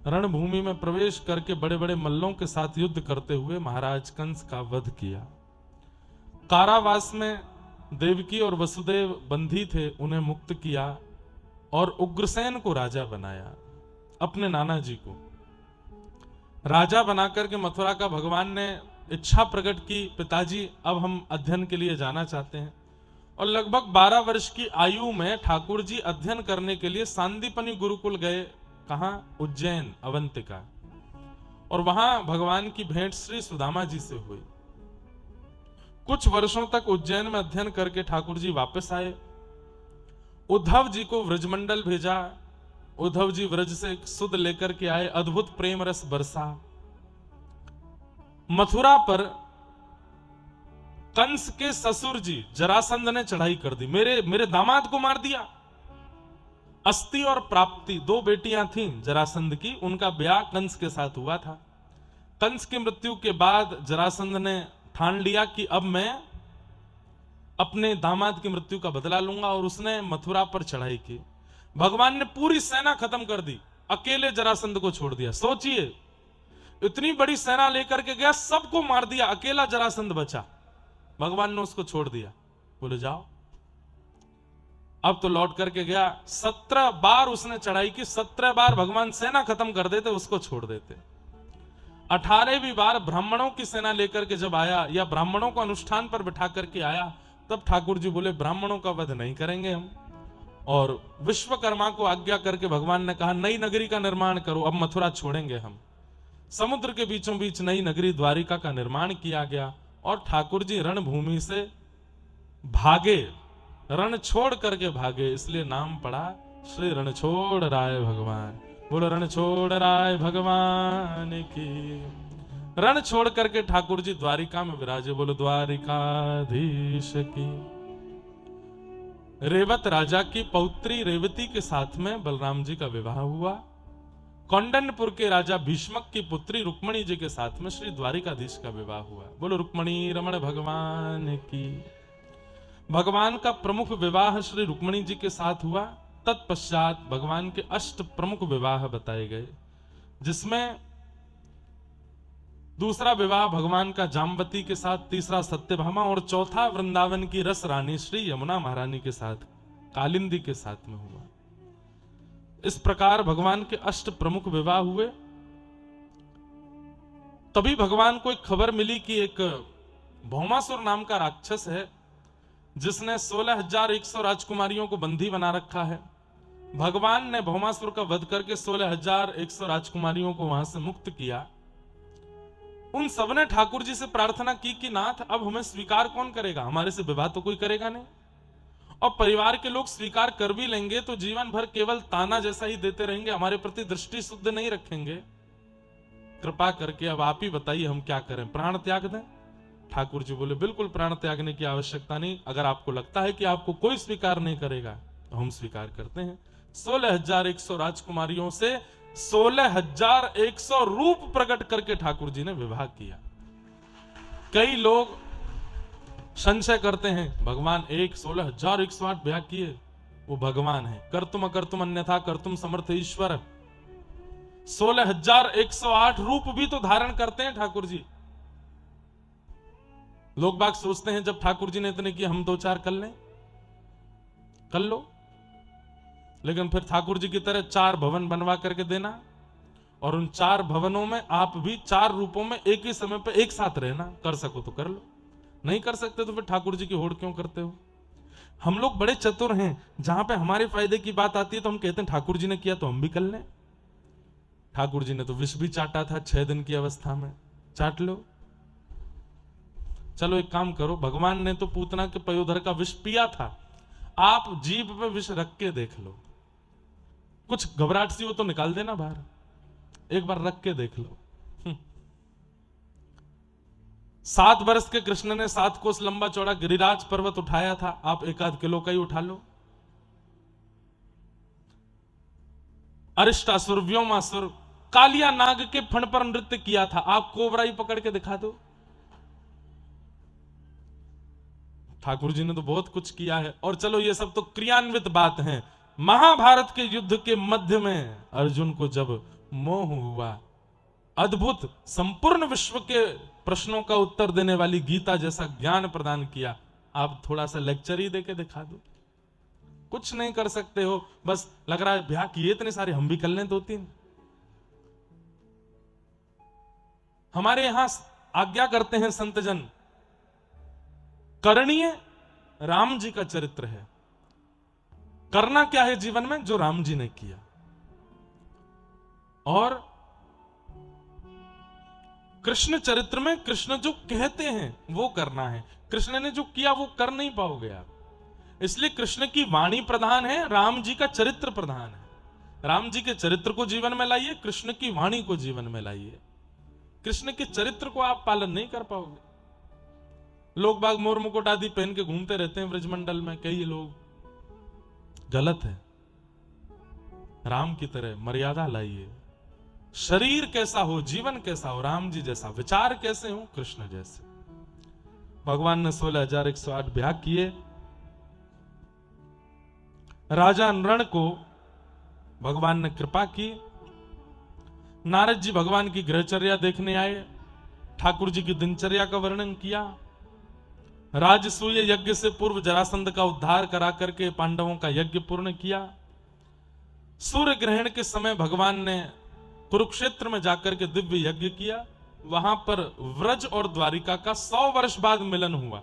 रणभूमि में प्रवेश करके बड़े बड़े मल्लों के साथ युद्ध करते हुए महाराज कंस का वध किया। कारावास में देवकी और वसुदेव बंधी थे, उन्हें मुक्त किया और उग्रसेन को राजा बनाया। अपने नाना जी को राजा बनाकर के मथुरा का भगवान ने इच्छा प्रकट की, पिताजी अब हम अध्ययन के लिए जाना चाहते हैं। और लगभग 12 वर्ष की आयु में ठाकुर जी अध्ययन करने के लिए सांदीपनि गुरुकुल गए। कहां? उज्जैन, अवंतिका। और वहां भगवान की भेंट श्री सुदामा जी से हुई। कुछ वर्षों तक उज्जैन में अध्ययन करके ठाकुर जी वापस आए। उद्धव जी को व्रजमंडल भेजा। उद्धव जी व्रज से सुध लेकर के आए, अद्भुत प्रेम रस बरसा। मथुरा पर कंस के ससुर जी जरासंध ने चढ़ाई कर दी, मेरे दामाद को मार दिया। अस्ति और प्राप्ति 2 बेटियां थीं जरासंध की, उनका ब्याह कंस के साथ हुआ था। कंस की मृत्यु के बाद जरासंध ने ठान लिया कि अब मैं अपने दामाद की मृत्यु का बदला लूंगा और उसने मथुरा पर चढ़ाई की। भगवान ने पूरी सेना खत्म कर दी, अकेले जरासंध को छोड़ दिया। सोचिए, इतनी बड़ी सेना लेकर के गया, सबको मार दिया, अकेला जरासंध बचा। भगवान ने उसको छोड़ दिया, बोले जाओ। अब तो लौट करके गया। 17 बार उसने चढ़ाई की, 17 बार भगवान सेना खत्म कर देते, उसको छोड़ देते। 18वीं बार ब्राह्मणों की सेना लेकर के जब आया, या ब्राह्मणों को अनुष्ठान पर बिठा करके आया, तब ठाकुर जी बोले ब्राह्मणों का वध नहीं करेंगे हम। और विश्वकर्मा को आज्ञा करके भगवान ने कहा नई नगरी का निर्माण करो, अब मथुरा छोड़ेंगे हम। समुद्र के बीचों बीच नई नगरी द्वारिका का निर्माण किया गया और ठाकुर जी रणभूमि से भागे, रण छोड़ करके भागे, इसलिए नाम पड़ा श्री रणछोड़ राय भगवान। बोलो रणछोड़ राय भगवान की। रण छोड़ करके ठाकुर जी द्वारिका में विराजे। बोलो द्वारिकाधीश की। रेवत राजा की पौत्री रेवती के साथ में बलराम जी का विवाह हुआ। कौंडन्यपुर के राजा भीष्मक की पुत्री रुक्मणी जी के साथ में श्री द्वारिकाधीश का विवाह हुआ। बोलो रुक्मणी रमण भगवान की। भगवान का प्रमुख विवाह श्री रुक्मणी जी के साथ हुआ। तत्पश्चात भगवान के 8 प्रमुख विवाह बताए गए, जिसमें दूसरा विवाह भगवान का जाम्बती के साथ, तीसरा सत्यभामा और चौथा वृंदावन की रस रानी श्री यमुना महारानी के साथ, कालिंदी के साथ में हुआ। इस प्रकार भगवान के 8 प्रमुख विवाह हुए। तभी भगवान को एक खबर मिली कि एक भौमासुर नाम का राक्षस है, जिसने 16,100 राजकुमारियों को बंदी बना रखा है। भगवान ने भौमासुर का वध करके 16,100 राजकुमारियों को वहां से मुक्त किया। उन सबने ठाकुर जी से प्रार्थना की कि नाथ अब हमें स्वीकार कौन करेगा, हमारे से विवाह तो कोई करेगा नहीं, और परिवार के लोग स्वीकार कर भी लेंगे तो जीवन भर केवल ताना जैसा ही देते रहेंगे, हमारे प्रति दृष्टि शुद्ध नहीं रखेंगे। कृपा करके अब आप ही बताइए हम क्या करें, प्राण त्याग दें? ठाकुर जी बोले बिल्कुल प्राण त्यागने की आवश्यकता नहीं, अगर आपको लगता है कि आपको कोई स्वीकार नहीं करेगा तो हम स्वीकार करते हैं। 16,100 राजकुमारियों से 16,100 रूप प्रकट करके ठाकुर जी ने विवाह किया। कई लोग संशय करते हैं भगवान 16,108 ब्याह किए, वो भगवान है, कर तुम अकर तुम अन्यथा कर तुम समर्थ ईश्वर। 16,108 रूप भी तो धारण करते हैं ठाकुर जी। लोग बाग सोचते हैं जब ठाकुर जी ने इतने किए हम 2-4 कर लें, कर लो, लेकिन फिर ठाकुर जी की तरह 4 भवन बनवा करके देना और उन 4 भवनों में आप भी 4 रूपों में एक ही समय पे एक साथ रहना, कर सको तो कर लो, नहीं कर सकते तो फिर ठाकुर जी की होड़ क्यों करते हो? हम लोग बड़े चतुर हैं, जहां पे हमारे फायदे की बात आती है तो हम कहते हैं ठाकुर जी ने किया तो हम भी कर लें। ठाकुर जी ने तो विष भी चाटा था 6 दिन की अवस्था में, चाट लो। चलो एक काम करो, भगवान ने तो पूतना के पयोधर का विष पिया था, आप जीभ पे विष रख के देख लो, कुछ घबराहट सी हो तो निकाल देना बाहर, एक बार रख के देख लो। 7 वर्ष के कृष्ण ने 7 कोस लंबा चौड़ा गिरिराज पर्वत उठाया था, आप 1-8 किलो का ही उठा लो। अरिष्टासुर, व्योमासुर, कालिया नाग के फण पर नृत्य किया था, आप कोबरा ही पकड़ के दिखा दो। ठाकुर जी ने तो बहुत कुछ किया है। और चलो ये सब तो क्रियान्वित बात है। महाभारत के युद्ध के मध्य में अर्जुन को जब मोह हुआ, अद्भुत संपूर्ण विश्व के प्रश्नों का उत्तर देने वाली गीता जैसा ज्ञान प्रदान किया, आप थोड़ा सा लेक्चर ही देके दिखा दो। कुछ नहीं कर सकते हो, बस लग रहा है ब्याह किए इतने सारे हम भी कर लें 2-3। हमारे यहां आज्ञा करते हैं संतजन, करणीय राम जी का चरित्र है, करना क्या है जीवन में जो राम जी ने किया, और कृष्ण चरित्र में कृष्ण जो कहते हैं वो करना है। कृष्ण ने जो किया वो कर नहीं पाओगे आप, इसलिए कृष्ण की वाणी प्रधान है, राम जी का चरित्र प्रधान है। राम जी के चरित्र को जीवन में लाइए, कृष्ण की वाणी को जीवन में लाइए। कृष्ण के चरित्र को आप पालन नहीं कर पाओगे। लोग बाग मोर मुकुट आदि पहन के घूमते रहते हैं ब्रजमंडल में, कई लोग, गलत है। राम की तरह मर्यादा लाइए। शरीर कैसा हो, जीवन कैसा हो, राम जी जैसा, विचार कैसे हो, कृष्ण जैसे। भगवान ने 16,108 ब्याह किए। राजा नृण को भगवान ने कृपा की। नारद जी भगवान की गृहचर्या देखने आए, ठाकुर जी की दिनचर्या का वर्णन किया। राजसूय यज्ञ से पूर्व जरासंध का उद्धार करा करके पांडवों का यज्ञ पूर्ण किया। सूर्य ग्रहण के समय भगवान ने कुरुक्षेत्र में जाकर के दिव्य यज्ञ किया। वहां पर व्रज और द्वारिका का 100 वर्ष बाद मिलन हुआ।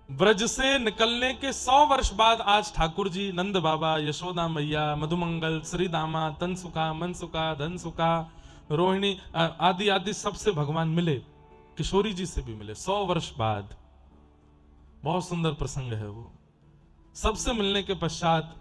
ब्रज से निकलने के 100 वर्ष बाद आज ठाकुर जी, नंद बाबा, यशोदा मैया, मधुमंगल, श्रीदामा, तनसुका, मनसुका, धनसुका, रोहिणी आदि आदि सबसे भगवान मिले, किशोरी जी से भी मिले 100 वर्ष बाद। बहुत सुंदर प्रसंग है वो। सबसे मिलने के पश्चात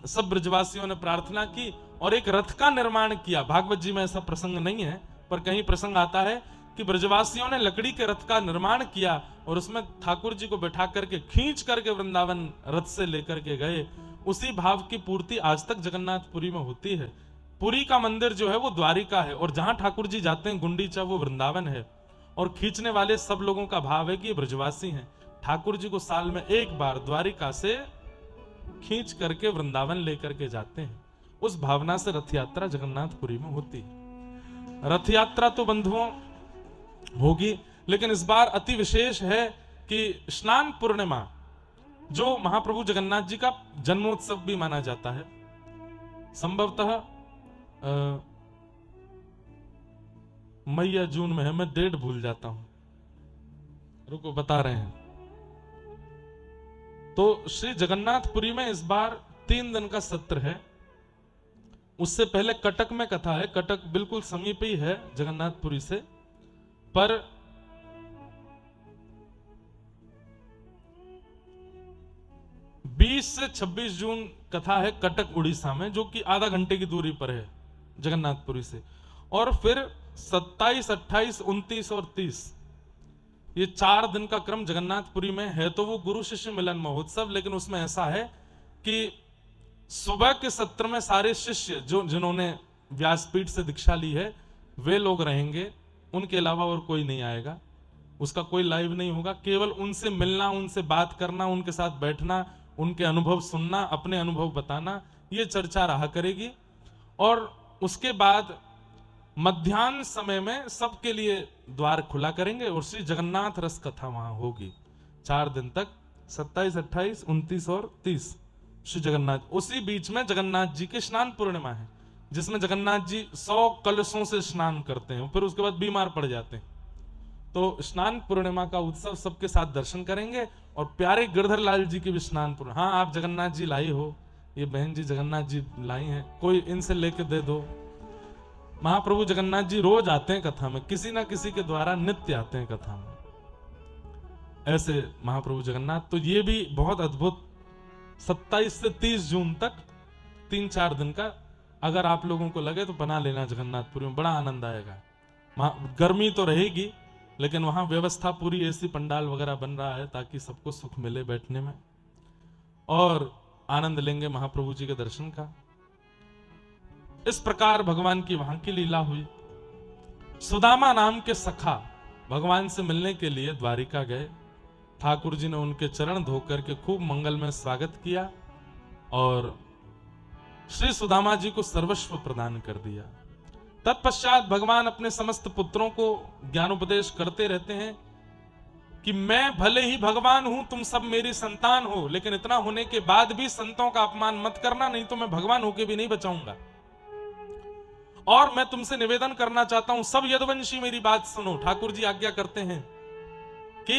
सब ब्रजवासियों ने प्रार्थना की और एक रथ का निर्माण किया। भागवत जी में ऐसा प्रसंग नहीं है, पर कहीं प्रसंग आता है कि ब्रजवासियों ने लकड़ी के रथ का निर्माण किया और उसमें ठाकुर जी को बैठा करके खींच करके वृंदावन रथ से लेकर के गए। उसी भाव की पूर्ति आज तक जगन्नाथपुरी में होती है। पुरी का मंदिर जो है वो द्वारिका है और जहां ठाकुर जी जाते हैं गुंडीचा वो वृंदावन है। और खींचने वाले सब लोगों का भाव है कि ये ब्रजवासी हैं। ठाकुर जी को साल में एक बार द्वारिका से खींच करके वृंदावन लेकर के जाते हैं। उस भावना से रथ यात्रा जगन्नाथपुरी में होती है। रथ यात्रा तो बंधुओं होगी, लेकिन इस बार अति विशेष है कि स्नान पूर्णिमा, जो महाप्रभु जगन्नाथ जी का जन्मोत्सव भी माना जाता है, संभवतः मई या जून में है, मैं डेट भूल जाता हूं, रुको बता रहे हैं। तो श्री जगन्नाथपुरी में इस बार 3 दिन का सत्र है। उससे पहले कटक में कथा है। कटक बिल्कुल समीप ही है जगन्नाथपुरी से, पर 20 से 26 जून कथा है कटक उड़ीसा में, जो कि आधा घंटे की दूरी पर है जगन्नाथपुरी से। और फिर 27, 28, 29 और 30 ये 4 दिन का क्रम जगन्नाथपुरी में है। तो वो गुरु शिष्य मिलन महोत्सव, लेकिन उसमें ऐसा है कि सुबह के सत्र में सारे शिष्य जिन्होंने व्यासपीठ से दीक्षा ली है वे लोग रहेंगे, उनके अलावा और कोई नहीं आएगा। उसका कोई लाइव नहीं होगा, केवल उनसे मिलना, उनसे बात करना, उनके साथ बैठना, उनके अनुभव सुनना, अपने अनुभव बताना, ये चर्चा रहा करेगी। और उसके बाद मध्याह्न समय में सबके लिए द्वार खुला करेंगे और श्री जगन्नाथ रस कथा वहां होगी 4 दिन तक, 27, 28, 29 और 30 श्री जगन्नाथ। उसी बीच में जगन्नाथ जी की स्नान पूर्णिमा है, जिसमें जगन्नाथ जी 100 कलशों से स्नान करते हैं, फिर उसके बाद बीमार पड़ जाते हैं। तो स्नान पूर्णिमा का उत्सव सबके साथ दर्शन करेंगे। और प्यारे गिरधर लाल जी की भी स्नान पूर्णिमा। हाँ, आप जगन्नाथ जी लाई हो, ये बहन जी जगन्नाथ जी लाई हैं, कोई इनसे लेके दे दो। महाप्रभु जगन्नाथ जी रोज आते हैं कथा में, किसी ना किसी के द्वारा नित्य आते हैं कथा में, ऐसे महाप्रभु जगन्नाथ। तो ये भी बहुत अद्भुत 27 से 30 जून तक 3-4 दिन का, अगर आप लोगों को लगे तो बना लेना जगन्नाथपुरी में, बड़ा आनंद आएगा। गर्मी तो रहेगी, लेकिन वहां व्यवस्था पूरी ऐसी पंडाल वगैरह बन रहा है ताकि सबको सुख मिले बैठने में, और आनंद लेंगे महाप्रभु जी के दर्शन का। इस प्रकार भगवान की वहां की लीला हुई। सुदामा नाम के सखा भगवान से मिलने के लिए द्वारिका गए। ठाकुर जी ने उनके चरण धोकर के खूब मंगल में स्वागत किया और श्री सुदामा जी को सर्वस्व प्रदान कर दिया। तत्पश्चात भगवान अपने समस्त पुत्रों को ज्ञानोपदेश करते रहते हैं कि मैं भले ही भगवान हूं, तुम सब मेरी संतान हो, लेकिन इतना होने के बाद भी संतों का अपमान मत करना, नहीं तो मैं भगवान होके भी नहीं बचाऊंगा। और मैं तुमसे निवेदन करना चाहता हूं, सब यदुवंशी मेरी बात सुनो। ठाकुर जी आज्ञा करते हैं कि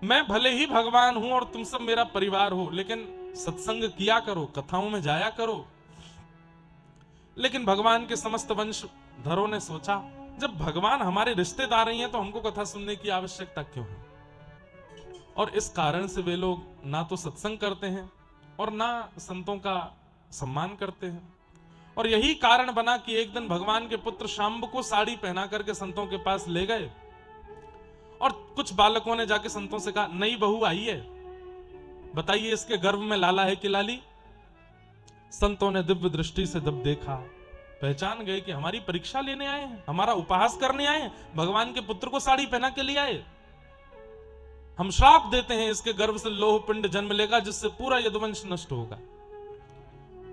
मैं भले ही भगवान हूं और तुम सब मेरा परिवार हो, लेकिन सत्संग किया करो, कथाओं में जाया करो। लेकिन भगवान के समस्त वंशधरों ने सोचा, जब भगवान हमारे रिश्तेदार ही हैं तो हमको कथा सुनने की आवश्यकता क्यों है। और इस कारण से वे लोग ना तो सत्संग करते हैं और ना संतों का सम्मान करते हैं। और यही कारण बना कि एक दिन भगवान के पुत्र शाम्ब को साड़ी पहना करके संतों के पास ले गए और कुछ बालकों ने जाके संतों से कहा, नई बहू आई है, बताइए इसके गर्भ में लाला है कि लाली। संतों ने दिव्य दृष्टि से जब देखा, पहचान गए कि हमारी परीक्षा लेने आए हैं, हमारा उपहास करने आए हैं, भगवान के पुत्र को साड़ी पहना के लिए आए। हम श्राप देते हैं, इसके गर्भ से लोह पिंड जन्म लेगा जिससे पूरा यदुवंश नष्ट होगा।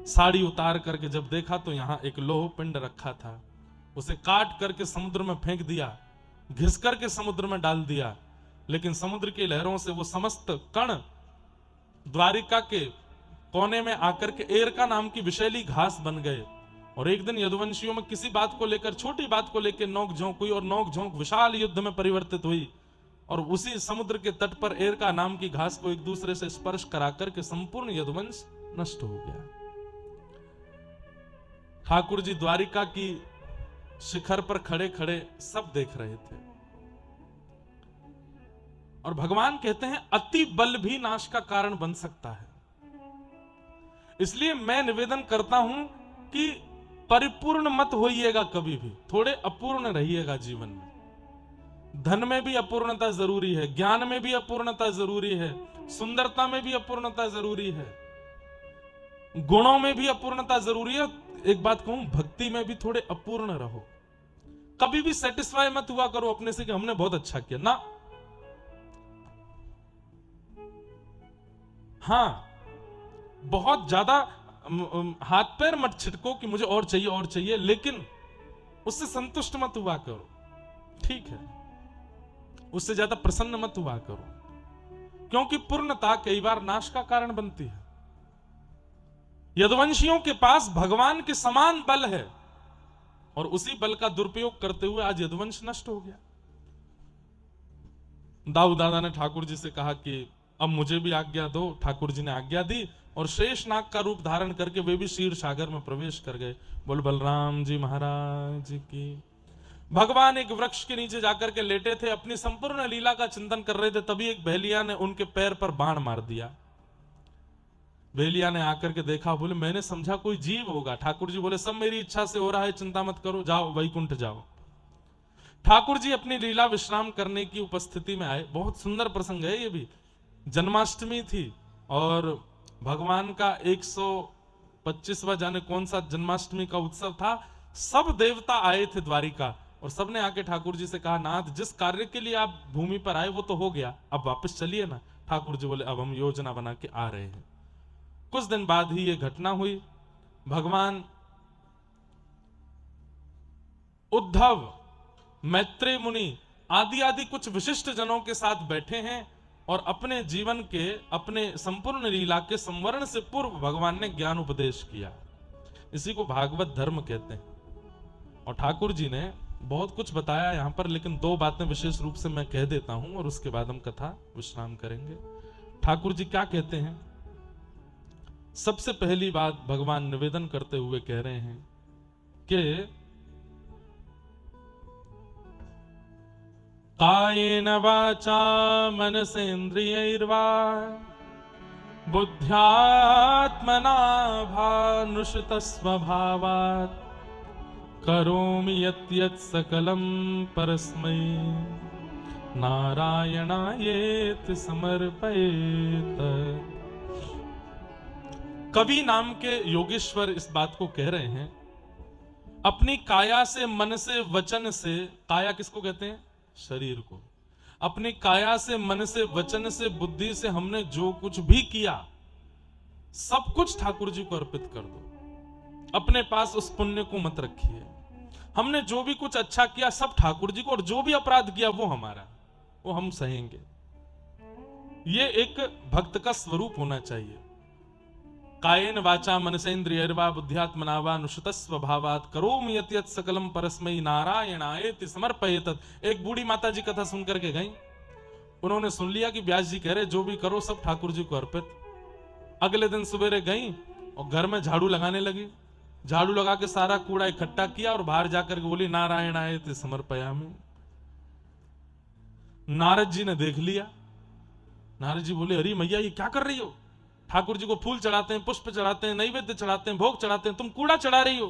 साड़ी उतार करके जब देखा तो यहां एक लोह पिंड रखा था, उसे काट करके समुद्र में फेंक दिया, घिस करके समुद्र में डाल दिया। लेकिन समुद्र की लहरों से वो समस्त कण द्वारिका के कोने में आकर के एरका नाम की विषैली घास बन गए। और एक दिन यदुवंशियों में किसी बात को लेकर, छोटी बात को लेकर नोक झोंक हुई और नोक झोंक विशाल युद्ध में परिवर्तित हुई। और उसी समुद्र के तट पर एरका नाम की घास को एक दूसरे से स्पर्श करा करके संपूर्ण यदुवंश नष्ट हो गया। ठाकुर जी द्वारिका की शिखर पर खड़े खड़े सब देख रहे थे। और भगवान कहते हैं, अति बल भी नाश का कारण बन सकता है। इसलिए मैं निवेदन करता हूं कि परिपूर्ण मत होइएगा कभी भी, थोड़े अपूर्ण रहिएगा जीवन में। धन में भी अपूर्णता जरूरी है, ज्ञान में भी अपूर्णता जरूरी है, सुंदरता में भी अपूर्णता जरूरी है, गुणों में भी अपूर्णता जरूरी है। एक बात कहूं, भक्ति में भी थोड़े अपूर्ण रहो। कभी भी सेटिस्फाई मत हुआ करो अपने से कि हमने बहुत अच्छा किया ना। हां, बहुत ज्यादा हाथ पैर मत छिटको कि मुझे और चाहिए और चाहिए, लेकिन उससे संतुष्ट मत हुआ करो, ठीक है। उससे ज्यादा प्रसन्न मत हुआ करो, क्योंकि पूर्णता कई बार नाश का कारण बनती है। यदुवंशियों के पास भगवान के समान बल है और उसी बल का दुरुपयोग करते हुए आज यदुवंश नष्ट हो गया। दाऊ दादा ने ठाकुर जी से कहा कि अब मुझे भी आज्ञा दो। ठाकुर जी ने आज्ञा दी और शेष नाग का रूप धारण करके वे भी क्षीर सागर में प्रवेश कर गए। बोल बलराम जी महाराज की। भगवान एक वृक्ष के नीचे जाकर के लेटे थे, अपनी संपूर्ण लीला का चिंतन कर रहे थे, तभी एक भेलिया ने उनके पैर पर बाण मार दिया। भेलिया ने आकर के देखा, बोले मैंने समझा कोई जीव होगा। ठाकुर जी बोले सब मेरी इच्छा से हो रहा है, चिंता मत करो, जाओ वैकुंठ जाओ। ठाकुर जी अपनी लीला विश्राम करने की उपस्थिति में आए। बहुत सुंदर प्रसंग है ये भी। जन्माष्टमी थी और भगवान का 125वां जाने कौन सा जन्माष्टमी का उत्सव था। सब देवता आए थे द्वारिका और सबने आके ठाकुर जी से कहा, नाथ जिस कार्य के लिए आप भूमि पर आए वो तो हो गया, अब वापस चलिए ना। ठाकुर जी बोले अब हम योजना बना के आ रहे हैं। कुछ दिन बाद ही ये घटना हुई। भगवान उद्धव, मैत्रेय मुनि आदि आदि कुछ विशिष्ट जनों के साथ बैठे हैं और अपने जीवन के, अपने संपूर्ण लीला के संवरण से पूर्व भगवान ने ज्ञान उपदेश किया। इसी को भागवत धर्म कहते हैं। और ठाकुर जी ने बहुत कुछ बताया यहां पर, लेकिन दो बातें विशेष रूप से मैं कह देता हूं और उसके बाद हम कथा विश्राम करेंगे। ठाकुर जी क्या कहते हैं? सबसे पहली बात भगवान निवेदन करते हुए कह रहे हैं कि कायेन वाचा मनसेन्द्रियैर्वा बुद्ध्यात्मना भानुषित स्वभावात् करोमि यत् सकलं परस्मै नारायणायेति समर्पयेत्। कवि नाम के योगेश्वर इस बात को कह रहे हैं, अपनी काया से, मन से, वचन से, काया किसको कहते हैं? शरीर को। अपनी काया से, मन से, वचन से, बुद्धि से हमने जो कुछ भी किया सब कुछ ठाकुर जी को अर्पित कर दो। अपने पास उस पुण्य को मत रखिए। हमने जो भी कुछ अच्छा किया सब ठाकुर जी को, और जो भी अपराध किया वो हमारा, वो हम सहेंगे। ये एक भक्त का स्वरूप होना चाहिए। कायेन वाचा मनसेन्द्रियैर्वा बुद्ध्यात्मना वा नुषित स्वभावात् करोमि यत् सकलम परस्मै नारायणायेति समर्पयेत्। एक बूढ़ी माता जी कथा सुन करके गई। उन्होंने सुन लिया कि व्यास जी कह रहे जो भी करो सब ठाकुर जी को अर्पित। अगले दिन सवेरे गई और घर में झाड़ू लगाने लगी। झाड़ू लगा के सारा कूड़ा इकट्ठा किया और बाहर जाकर के बोली नारायणायेति समर्पयामि। नारद जी ने देख लिया। नारद जी बोले अरे मैया ये क्या कर रही हो? ठाकुर जी को फूल चढ़ाते हैं, पुष्प चढ़ाते हैं, नैवेद्य चढ़ाते हैं, भोग चढ़ाते हैं, तुम कूड़ा चढ़ा रही हो।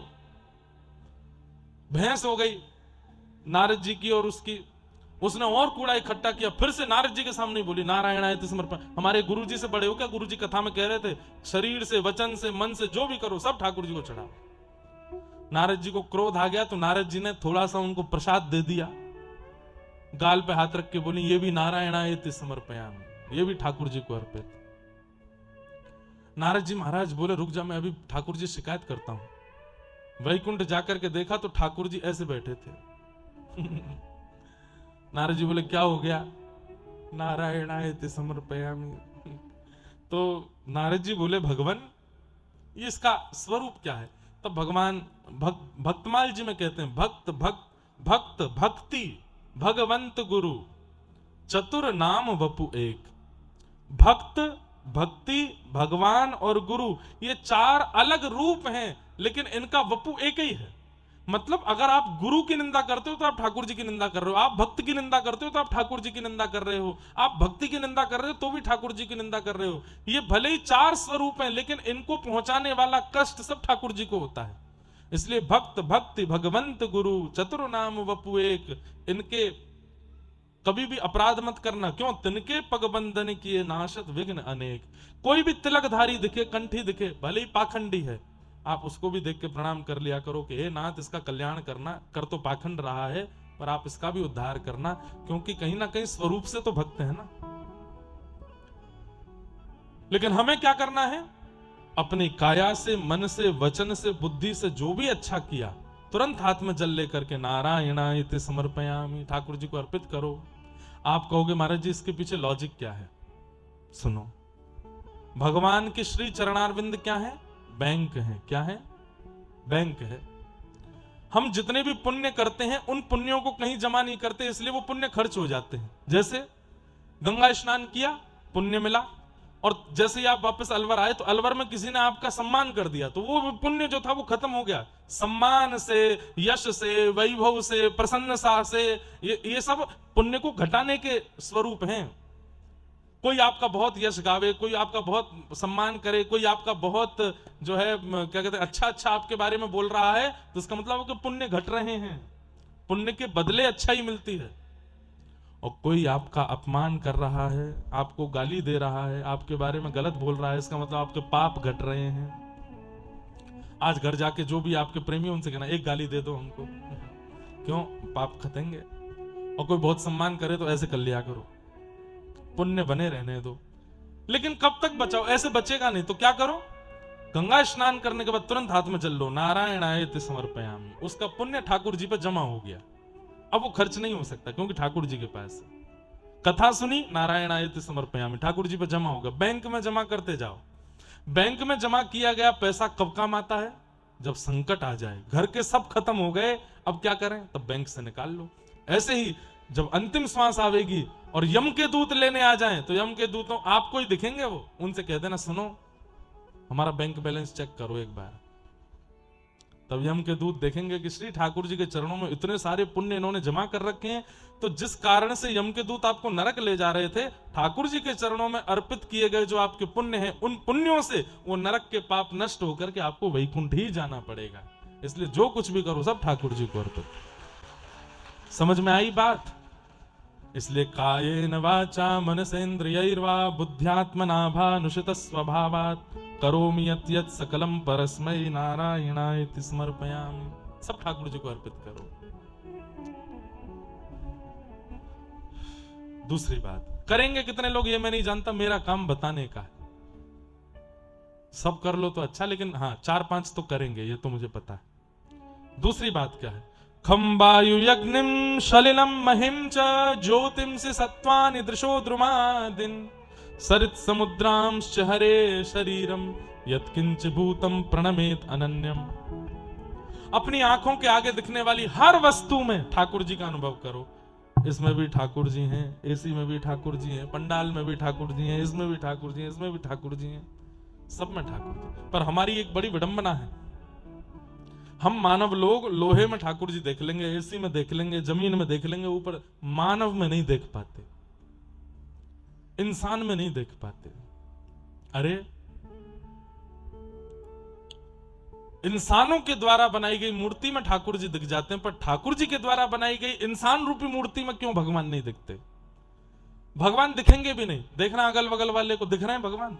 भैंस हो गई नारद जी की और उसकी। उसने और कूड़ा इकट्ठा किया, फिर से नारद जी के सामने बोली नारायणायेति समर्पण। हमारे गुरु जी से बड़े हो क्या? गुरु जी कथा में कह रहे थे शरीर से, वचन से, मन से जो भी करो सब ठाकुर जी को चढ़ाओ। नारद जी को क्रोध आ गया तो नारद जी ने थोड़ा सा उनको प्रसाद दे दिया। गाल पे हाथ रख के बोली ये भी नारायणायेति समर्पयामि, ये भी ठाकुर जी को अर्पित। नारद जी महाराज बोले रुक जा, मैं अभी ठाकुर जी शिकायत करता हूं। वैकुंठ जाकर के देखा तो ठाकुर जी ऐसे बैठे थे। नारद जी बोले क्या हो गया? नारायणायेति समर्पयामि। तो नारद जी बोले भगवान ये इसका स्वरूप क्या है? तब भगवान भक्तमाल जी में कहते हैं भक्त भक्त भक्त भक्ति भगवंत गुरु चतुर नाम वपु एक। भक्त, भक्ति, भगवान और गुरु ये चार अलग रूप हैं, लेकिन इनका वपु एक ही है। मतलब अगर आप गुरु की निंदा करते हो तो आप ठाकुर जी की निंदा कर रहे हो, आप भक्त की निंदा करते हो तो आप ठाकुर जी की निंदा कर रहे हो, आप भक्ति की निंदा कर रहे हो तो भी ठाकुर जी की निंदा कर रहे हो। ये भले ही चार स्वरूप हैं, लेकिन इनको पहुंचाने वाला कष्ट सब ठाकुर जी को होता है। इसलिए भक्त, भक्ति, भगवंत, गुरु, चतुर नाम वपु एक, इनके कभी भी अपराध मत करना। क्यों? तिनके पगबंधन किए नाशत विघ्न अनेक। कोई भी तिलकधारी दिखे, कंठी दिखे, भले ही पाखंडी है, आप उसको भी देख के प्रणाम कर लिया करो कि हे नाथ इसका कल्याण करना। कर तो पाखंड रहा है पर आप इसका भी उद्धार करना, क्योंकि कहीं ना कहीं स्वरूप से तो भक्त है ना। लेकिन हमें क्या करना है? अपनी काया से, मन से, वचन से, बुद्धि से जो भी अच्छा किया तुरंत हाथ में जल लेकर के नारायणायेति समर्पयामि ठाकुर जी को अर्पित करो। आप कहोगे महाराज जी इसके पीछे लॉजिक क्या है? सुनो, भगवान के श्री चरणारविंद क्या है? बैंक है। क्या है? बैंक है। हम जितने भी पुण्य करते हैं उन पुण्यों को कहीं जमा नहीं करते, इसलिए वो पुण्य खर्च हो जाते हैं। जैसे गंगा स्नान किया, पुण्य मिला, और जैसे ही आप वापस अलवर आए तो अलवर में किसी ने आपका सम्मान कर दिया, तो वो पुण्य जो था वो खत्म हो गया। सम्मान से, यश से, वैभव से, प्रसन्नता से, ये सब पुण्य को घटाने के स्वरूप हैं। कोई आपका बहुत यश गावे, कोई आपका बहुत सम्मान करे, कोई आपका बहुत जो है क्या कहते हैं अच्छा अच्छा आपके बारे में बोल रहा है, तो इसका मतलब कि पुण्य घट रहे हैं, पुण्य के बदले अच्छाई मिलती है। और कोई आपका अपमान कर रहा है, आपको गाली दे रहा है, आपके बारे में गलत बोल रहा है, इसका मतलब आपके पाप घट रहे हैं। आज घर जाके जो भी आपके प्रेमी उनसे कहना, एक गाली दे दो हमको, क्यों? पाप खतेंगे। और कोई बहुत सम्मान करे तो ऐसे कर लिया करो, पुण्य बने रहने दो। लेकिन कब तक बचाओ? ऐसे बचेगा नहीं तो क्या करो? गंगा स्नान करने के बाद तुरंत हाथ में जल लो, नारायणाय समर्पयामि। उसका पुण्य ठाकुर जी पे जमा हो गया, अब वो खर्च नहीं हो सकता क्योंकि ठाकुर जी के पास है। कथा सुनी, नारायणाय समर्पयामि, ठाकुर जी पे जमा होगा। बैंक में जमा करते जाओ। बैंक में जमा किया गया पैसा कब काम आता है? जब संकट आ जाए, घर के सब खत्म हो गए, अब क्या करें? तब बैंक से निकाल लो। ऐसे ही जब अंतिम श्वास आवेगी और यम के दूत लेने आ जाएं, तो यम के दूतों आपको ही दिखेंगे, वो उनसे कह देना, सुनो हमारा बैंक बैलेंस चेक करो एक बार। तब यम के दूत देखेंगे कि श्री ठाकुर जी के चरणों में इतने सारे पुण्य इन्होंने जमा कर रखे हैं, तो जिस कारण से यम के दूत आपको नरक ले जा रहे थे, ठाकुर जी के चरणों में अर्पित किए गए जो आपके पुण्य हैं, उन पुण्यों से वो नरक के पाप नष्ट होकर के आपको वैकुंठ ही जाना पड़ेगा। इसलिए जो कुछ भी करो सब ठाकुर जी को अर्पित। समझ में आई बात? इसलिए कायेन वाचा मनसेन्द्रियैर्वा बुद्ध्यात्मना भानुषित स्वभावात् करोमि यत् यत् सकलम परस्मै नारायणाय समर्पयामि। सब ठाकुर जी को अर्पित करो। दूसरी बात, करेंगे कितने लोग ये मैं नहीं जानता, मेरा काम बताने का है। सब कर लो तो अच्छा, लेकिन हाँ 4-5 तो करेंगे, ये तो मुझे पता है। दूसरी बात क्या है? खम वायु यज्ञिम शलिलम महिम च ज्योतिंसि सत्वानि दृशो द्रुमादिन सरित समुद्रांश्च हरे शरीरम यत्किंच भूतम प्रणमेत अनन्यम। अपनी आंखों के आगे दिखने वाली हर वस्तु में ठाकुर जी का अनुभव करो। इसमें भी ठाकुर जी हैं, एसी में भी ठाकुर जी हैं, पंडाल में भी ठाकुर जी हैं, इसमें भी ठाकुर जी हैं, इसमें भी ठाकुर जी हैं, सब में ठाकुर जी। पर हमारी एक बड़ी विडंबना है, हम मानव लोग लोहे में ठाकुर जी देख लेंगे, एसी में देख लेंगे, जमीन में देख लेंगे, ऊपर मानव में नहीं देख पाते, इंसान में नहीं देख पाते। अरे इंसानों के द्वारा बनाई गई मूर्ति में ठाकुर जी दिख जाते हैं, पर ठाकुर जी के द्वारा बनाई गई इंसान रूपी मूर्ति में क्यों भगवान नहीं दिखते? भगवान दिखेंगे भी नहीं। देखना अगल बगल वाले को, दिख रहे हैं भगवान?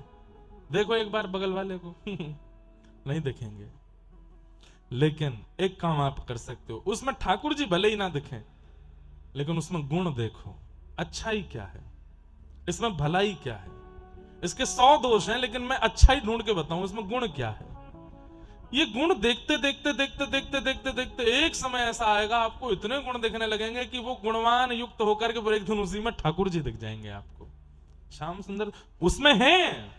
देखो एक बार बगल वाले को नहीं दिखेंगे। लेकिन एक काम आप कर सकते हो, उसमें ठाकुर जी भले ही ना दिखें, लेकिन उसमें गुण देखो, अच्छाई क्या है, इसमें भलाई क्या है। इसके 100 दोष हैं, लेकिन मैं अच्छाई ढूंढ के बताऊं इसमें गुण क्या है। ये गुण देखते देखते देखते देखते देखते देखते एक समय ऐसा आएगा, आपको इतने गुण दिखने लगेंगे कि वो गुणवान युक्त होकर के एक दिन उसी में ठाकुर जी दिख जाएंगे आपको। श्याम सुंदर उसमें हैं।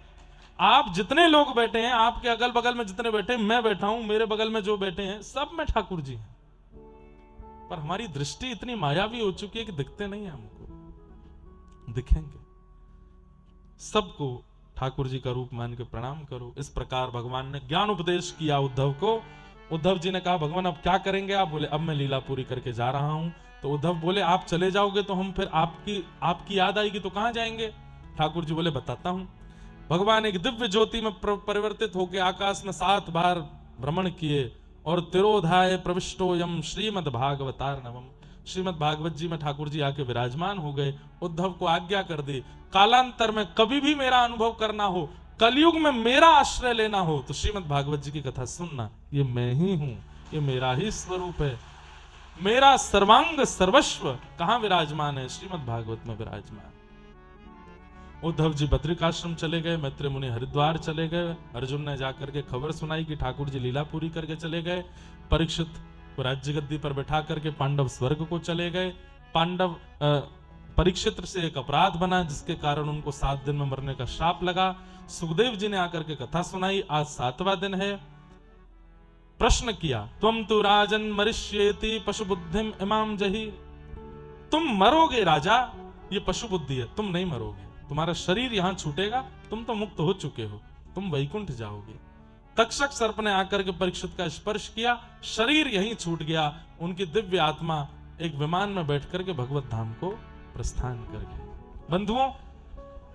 आप जितने लोग बैठे हैं, आपके अगल बगल में जितने बैठे हैं, मैं बैठा हूं, मेरे बगल में जो बैठे हैं, सब में ठाकुर जी हैं। पर हमारी दृष्टि इतनी मायावी हो चुकी है कि दिखते नहीं है हमको। दिखेंगे। सबको ठाकुर जी का रूप मान के प्रणाम करो। इस प्रकार भगवान ने ज्ञान उपदेश किया उद्धव को। उद्धव जी ने कहा, भगवान अब क्या करेंगे आप? बोले, अब मैं लीला पूरी करके जा रहा हूं। तो उद्धव बोले, आप चले जाओगे तो हम फिर आपकी याद आएगी तो कहां जाएंगे? ठाकुर जी बोले, बताता हूं। भगवान एक दिव्य ज्योति में परिवर्तित होकर आकाश में 7 बार भ्रमण किए और तिरोधाय प्रविष्टो यम श्रीमद भागवतार नवम। श्रीमद भागवत जी में ठाकुर जी आके विराजमान हो गए। उद्धव को आज्ञा कर दी, कालांतर में कभी भी मेरा अनुभव करना हो, कलयुग में मेरा आश्रय लेना हो, तो श्रीमद भागवत जी की कथा सुनना। ये मैं ही हूं, ये मेरा ही स्वरूप है, मेरा सर्वांग सर्वस्व कहां विराजमान है? श्रीमद भागवत में विराजमान। उद्धव जी बद्रिकाश्रम चले गए, मैत्री मुनि हरिद्वार चले गए। अर्जुन ने जाकर के खबर सुनाई कि ठाकुर जी लीला पूरी करके चले गए। परीक्षित राज्य गद्दी पर बैठा करके पांडव स्वर्ग को चले गए। पांडव परीक्षित से एक अपराध बना, जिसके कारण उनको 7 दिन में मरने का श्राप लगा। सुखदेव जी ने आकर के कथा सुनाई। आज 7वां दिन है। प्रश्न किया, तुम तो राजन मरिष्येति पशु बुद्धिम इमाम जही। तुम मरोगे राजा, ये पशु बुद्धि है, तुम नहीं मरोगे। तुम्हारा शरीर यहां छूटेगा, तुम तो मुक्त हो चुके हो, तुम वैकुंठ जाओगे। तक्षक सर्प ने आकर के परीक्षित का स्पर्श किया, शरीर यहीं छूट गया, उनकी दिव्य आत्मा एक विमान में बैठ करके भगवत धाम को प्रस्थान कर गए। बंधुओं,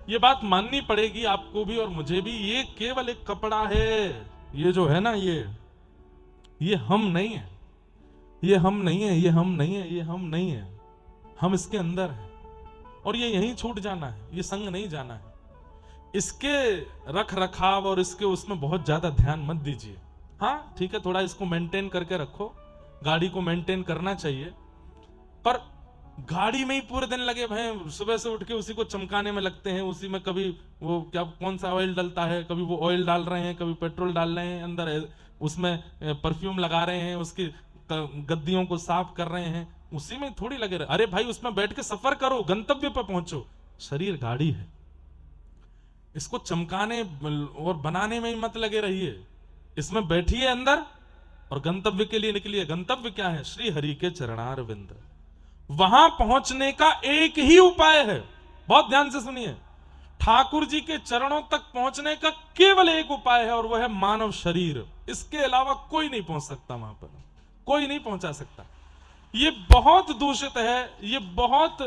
ये बात माननी पड़ेगी आपको भी और मुझे भी, ये केवल एक कपड़ा है। ये जो है ना, ये हम नहीं है, ये हम नहीं है, ये हम नहीं है, ये हम नहीं है, हम इसके अंदर है और ये यहीं छूट जाना है, ये संग नहीं जाना है। इसके रख रखाव और इसके उसमें बहुत ज्यादा ध्यान मत दीजिए। हाँ ठीक है, थोड़ा इसको मेंटेन करके रखो, गाड़ी को मेंटेन करना चाहिए, पर गाड़ी में ही पूरे दिन लगे भाई, सुबह से उठ के उसी को चमकाने में लगते हैं, उसी में कभी वो क्या कौन सा ऑयल डलता है, कभी वो ऑयल डाल रहे हैं, कभी पेट्रोल डाल रहे हैं अंदर, उसमें परफ्यूम लगा रहे हैं, उसकी गद्दियों को साफ कर रहे हैं, उसी में थोड़ी लगे रहे। अरे भाई उसमें बैठ के सफर करो, गंतव्य पर पहुंचो। शरीर गाड़ी है, इसको चमकाने और बनाने में ही मत लगे रहिए, इसमें बैठिए अंदर और गंतव्य के लिए निकलिए। गंतव्य क्या है? श्री हरि के चरणार विंद। वहां पहुंचने का एक ही उपाय है, बहुत ध्यान से सुनिए, ठाकुर जी के चरणों तक पहुंचने का केवल एक उपाय है और वह है मानव शरीर। इसके अलावा कोई नहीं पहुंच सकता, वहां पर कोई नहीं पहुंचा सकता। ये बहुत दूषित है, ये बहुत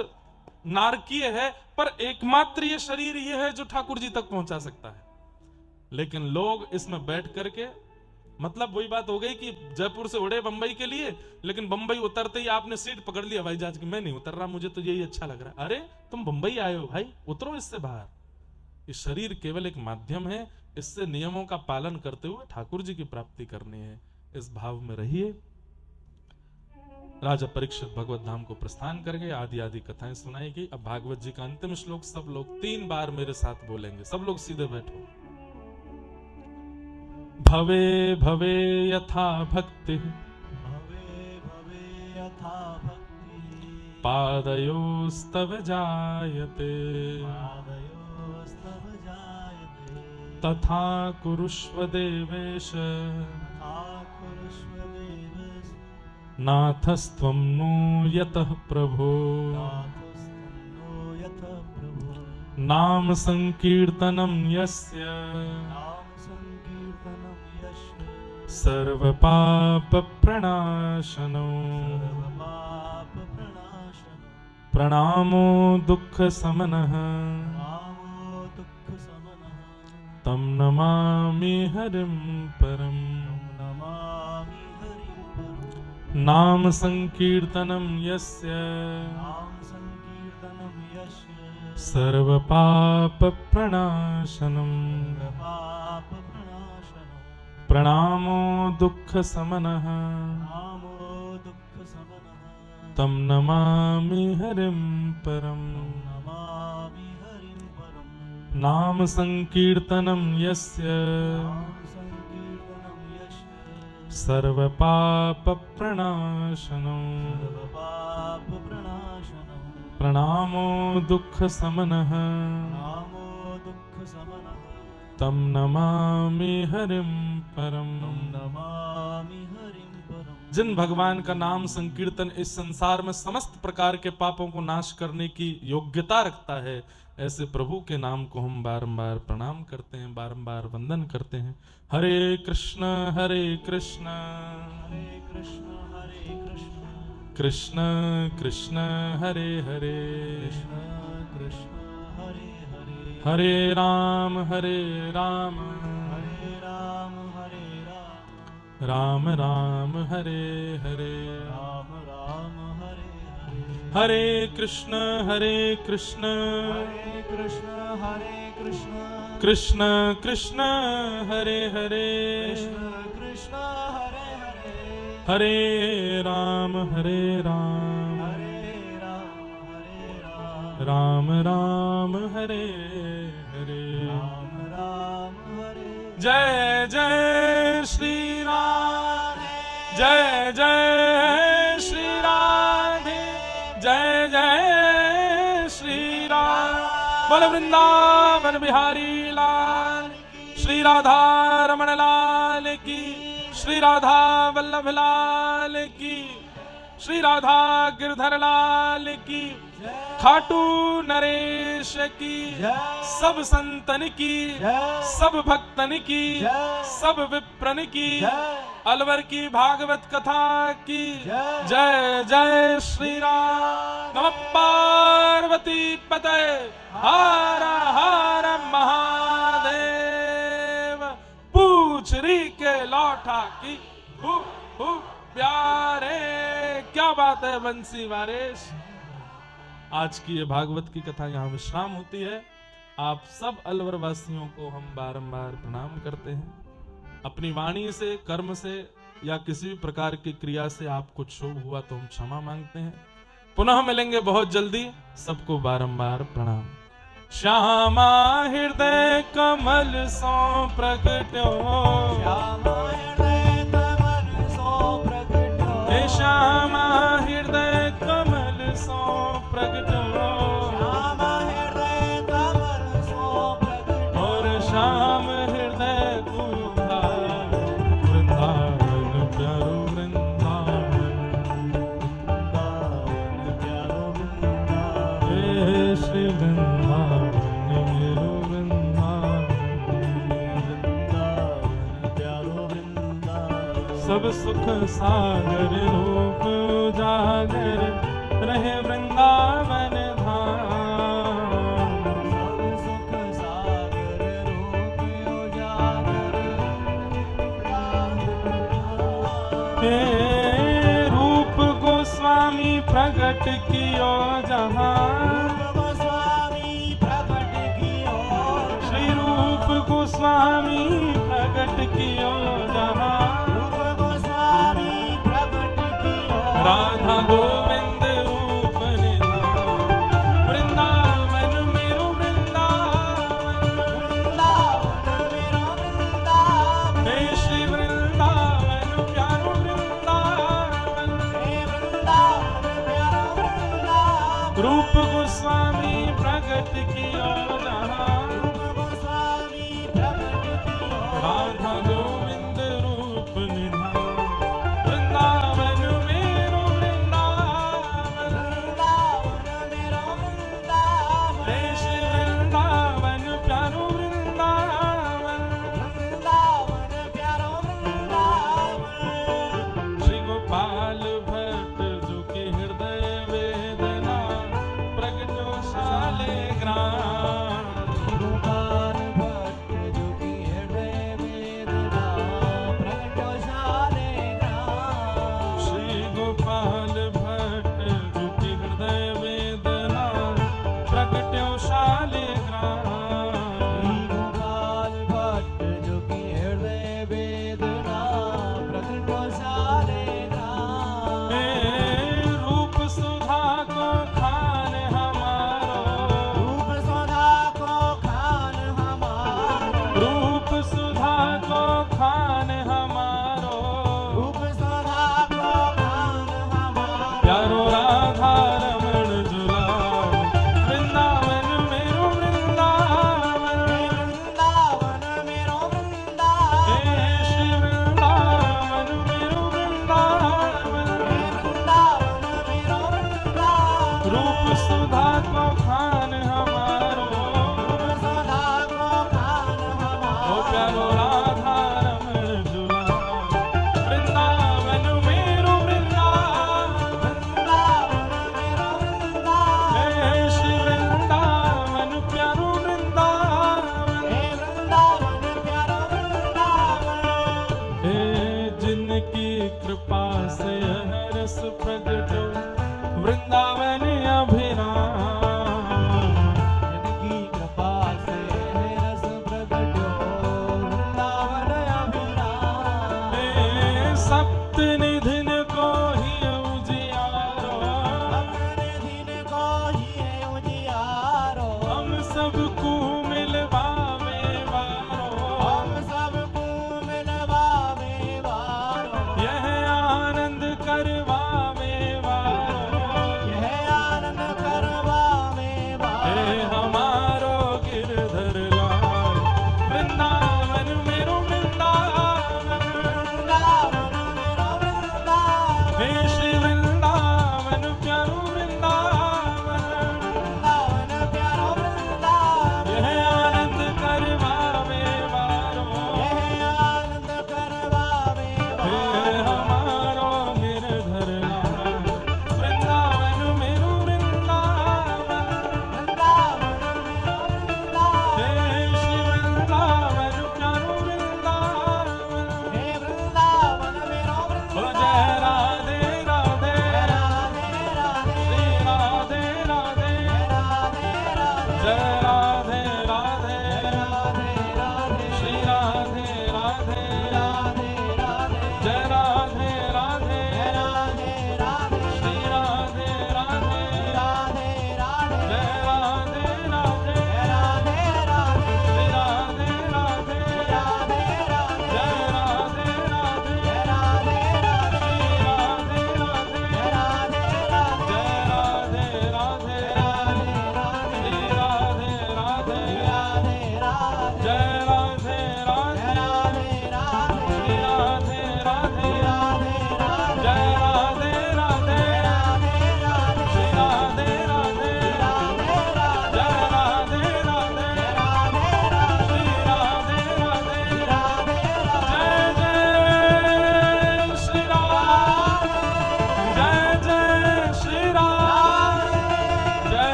नारकीय है, पर एकमात्र ये शरीर ये है जो ठाकुर जी तक पहुंचा सकता है। लेकिन लोग इसमें बैठ करके, मतलब वही बात हो गई कि जयपुर से उड़े बंबई के लिए, लेकिन बंबई उतरते ही आपने सीट पकड़ लिया हवाई जहाज की, मैं नहीं उतर रहा, मुझे तो यही अच्छा लग रहा है। अरे तुम बंबई आए हो भाई, उतरो इससे बाहर। ये शरीर केवल एक माध्यम है, इससे नियमों का पालन करते हुए ठाकुर जी की प्राप्ति करनी है, इस भाव में रहिए। राजा परीक्षित भगवत धाम को प्रस्थान कर गए, आदि आदि कथाएं सुनाई गई। अब भागवत जी का अंतिम श्लोक सब लोग 3 बार मेरे साथ बोलेंगे, सब लोग सीधे बैठो। भवे भवे यथा भक्ति, भवे भवे यथा भक्ति, पादयोस्तव जायते, पादयोस्तव जायते, तथा कुरुष्व देवेश, तथा कुरुष्व देवेश, नाथस्त्वं नो यतः प्रभो, नाथस्त्वं नो यतः प्रभो, नाम संकीर्तनं यस्य, नाम संकीर्तनं यस्य, सर्वपाप प्रणाशनो, सर्वपाप प्रणाशनं, प्रणामो दुःख समनः, नामो दुःख समनः, तं नमामि हरिं परम्। नमामि हरिं परम्, नाम संकीर्तनं यस्य, नाम संकीर्तनं यस्य, सर्वपाप प्रणाशनं, सर्वपाप प्रणाशनं, प्रणामो दुःख समनः, नामो दुःख समनः, तं नमामि हरिं परम्। नमामि हरिं परम्, नाम संकीर्तनं यस्य, नाम संकीर्तनं यस्य, सर्वपाप प्रणाशनं, सर्वपाप प्रणाशनं, प्रणामो दुःख समनः, नामो दुःख समनः, तं नमामि हरिं परम्। नमामि हरिं परम्। जिन भगवान का नाम संकीर्तन इस संसार में समस्त प्रकार के पापों को नाश करने की योग्यता रखता है, ऐसे प्रभु के नाम को हम बारंबार प्रणाम करते हैं, बारंबार वंदन करते हैं। हरे कृष्ण हरे कृष्ण हरे कृष्ण, कृष्ण कृष्ण हरे हरे, कृष्ण कृष्ण हरे हरे, हरे राम हरे राम, हरे राम हरे राम, राम राम हरे हरे, राम राम हरे हरे, हरे कृष्ण हरे कृष्ण, हरे कृष्ण हरे कृष्ण, कृष्ण कृष्ण हरे हरे, कृष्ण कृष्ण हरे हरे, हरे राम हरे राम, हरे राम हरे राम, राम राम हरे हरे। राम राम हरे, जय जय श्री राधे, जय जय श्री राधे, जय जय श्री राम। बोल वृंदावन बिहारी लाल, श्री राधा रमण लाल की, श्री राधा वल्लभ लाल की, श्री राधा गिरधर लाल की। खाटू नरेश की, जय। सब संतन की, जय। सब भक्तन की, जय। सब विप्रन की, जय। अलवर की भागवत कथा की जय। जय जय श्री राम। नमः पार्वती पते हर हर महादेव। पूछरी के लौटा की हु हु प्यारे। क्या बात है बंसी वारेश। आज की ये भागवत की कथा यहाँ विश्राम होती है। आप सब अलवर वासियों को हम बारंबार प्रणाम करते हैं। अपनी वाणी से, कर्म से या किसी भी प्रकार की क्रिया से आपको क्षोभ हुआ तो हम क्षमा मांगते हैं। पुनः मिलेंगे बहुत जल्दी। सबको बारंबार प्रणाम। श्यामा हृदय कमल सो प्रगट्यो, श्यामा हृदय कमल सो प्रगट्यो, हे श्यामा हृदय कमल सो प्रगट्यो, श्यामा हृदय कमल सो प्रगट्यो, और श्याम हृदय को वृंदावन प्यारो वृंदावन, प्यारो वृंदावन, हे श्री वृंदावन मेरो वृंदावन, प्यारो वृंदावन, सब सुख सागर रूप उजागर रहे वृंदावन धाम। सब सुख सागर रूप उजागर, हे रूप गोस्वामी प्रकट कियो जहां, रूप गोस्वामी प्रकट कियो, श्री रूप गोस्वामी प्रकट कियो जहां। रूप गोस्वामी प्रकट कियो, राधा गोविंद रूप निधान, वृंदावन मेरो वृंदावन, वृंदावन मेरो वृंदावन, हे श्री वृंदावन प्यारो वृंदावन। हे वृंदावन प्यारो वृंदावन, रूप गोस्वामी प्रकट कियो जहां, रूप गोस्वामी प्रकट कियो, राधा गोविंद रूप निधान, वृंदावन मेरो वृंदावन, वृंदावन मेरो वृंदावन, हे श्री वृंदावन प्यारो वृंदावन। वृंदावन प्यारो वृंदावन, श्री गोपाल भट्ट जो की हृदय वेदना प्रगटो शालिग्राम, गोपाल भट्ट जो की हृदय वेदना प्रगटो शालिग्राम,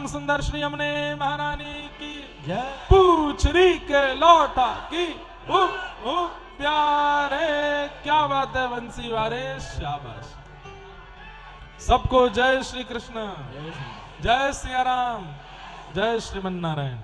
सुंदर श्री यमुने महारानी की जय पूछरी के लौटा की ओ प्यारे, क्या बात है बंसी वारे, शाबाश। सबको जय श्री कृष्ण, जय सिया राम, जय श्रीमन नारायण।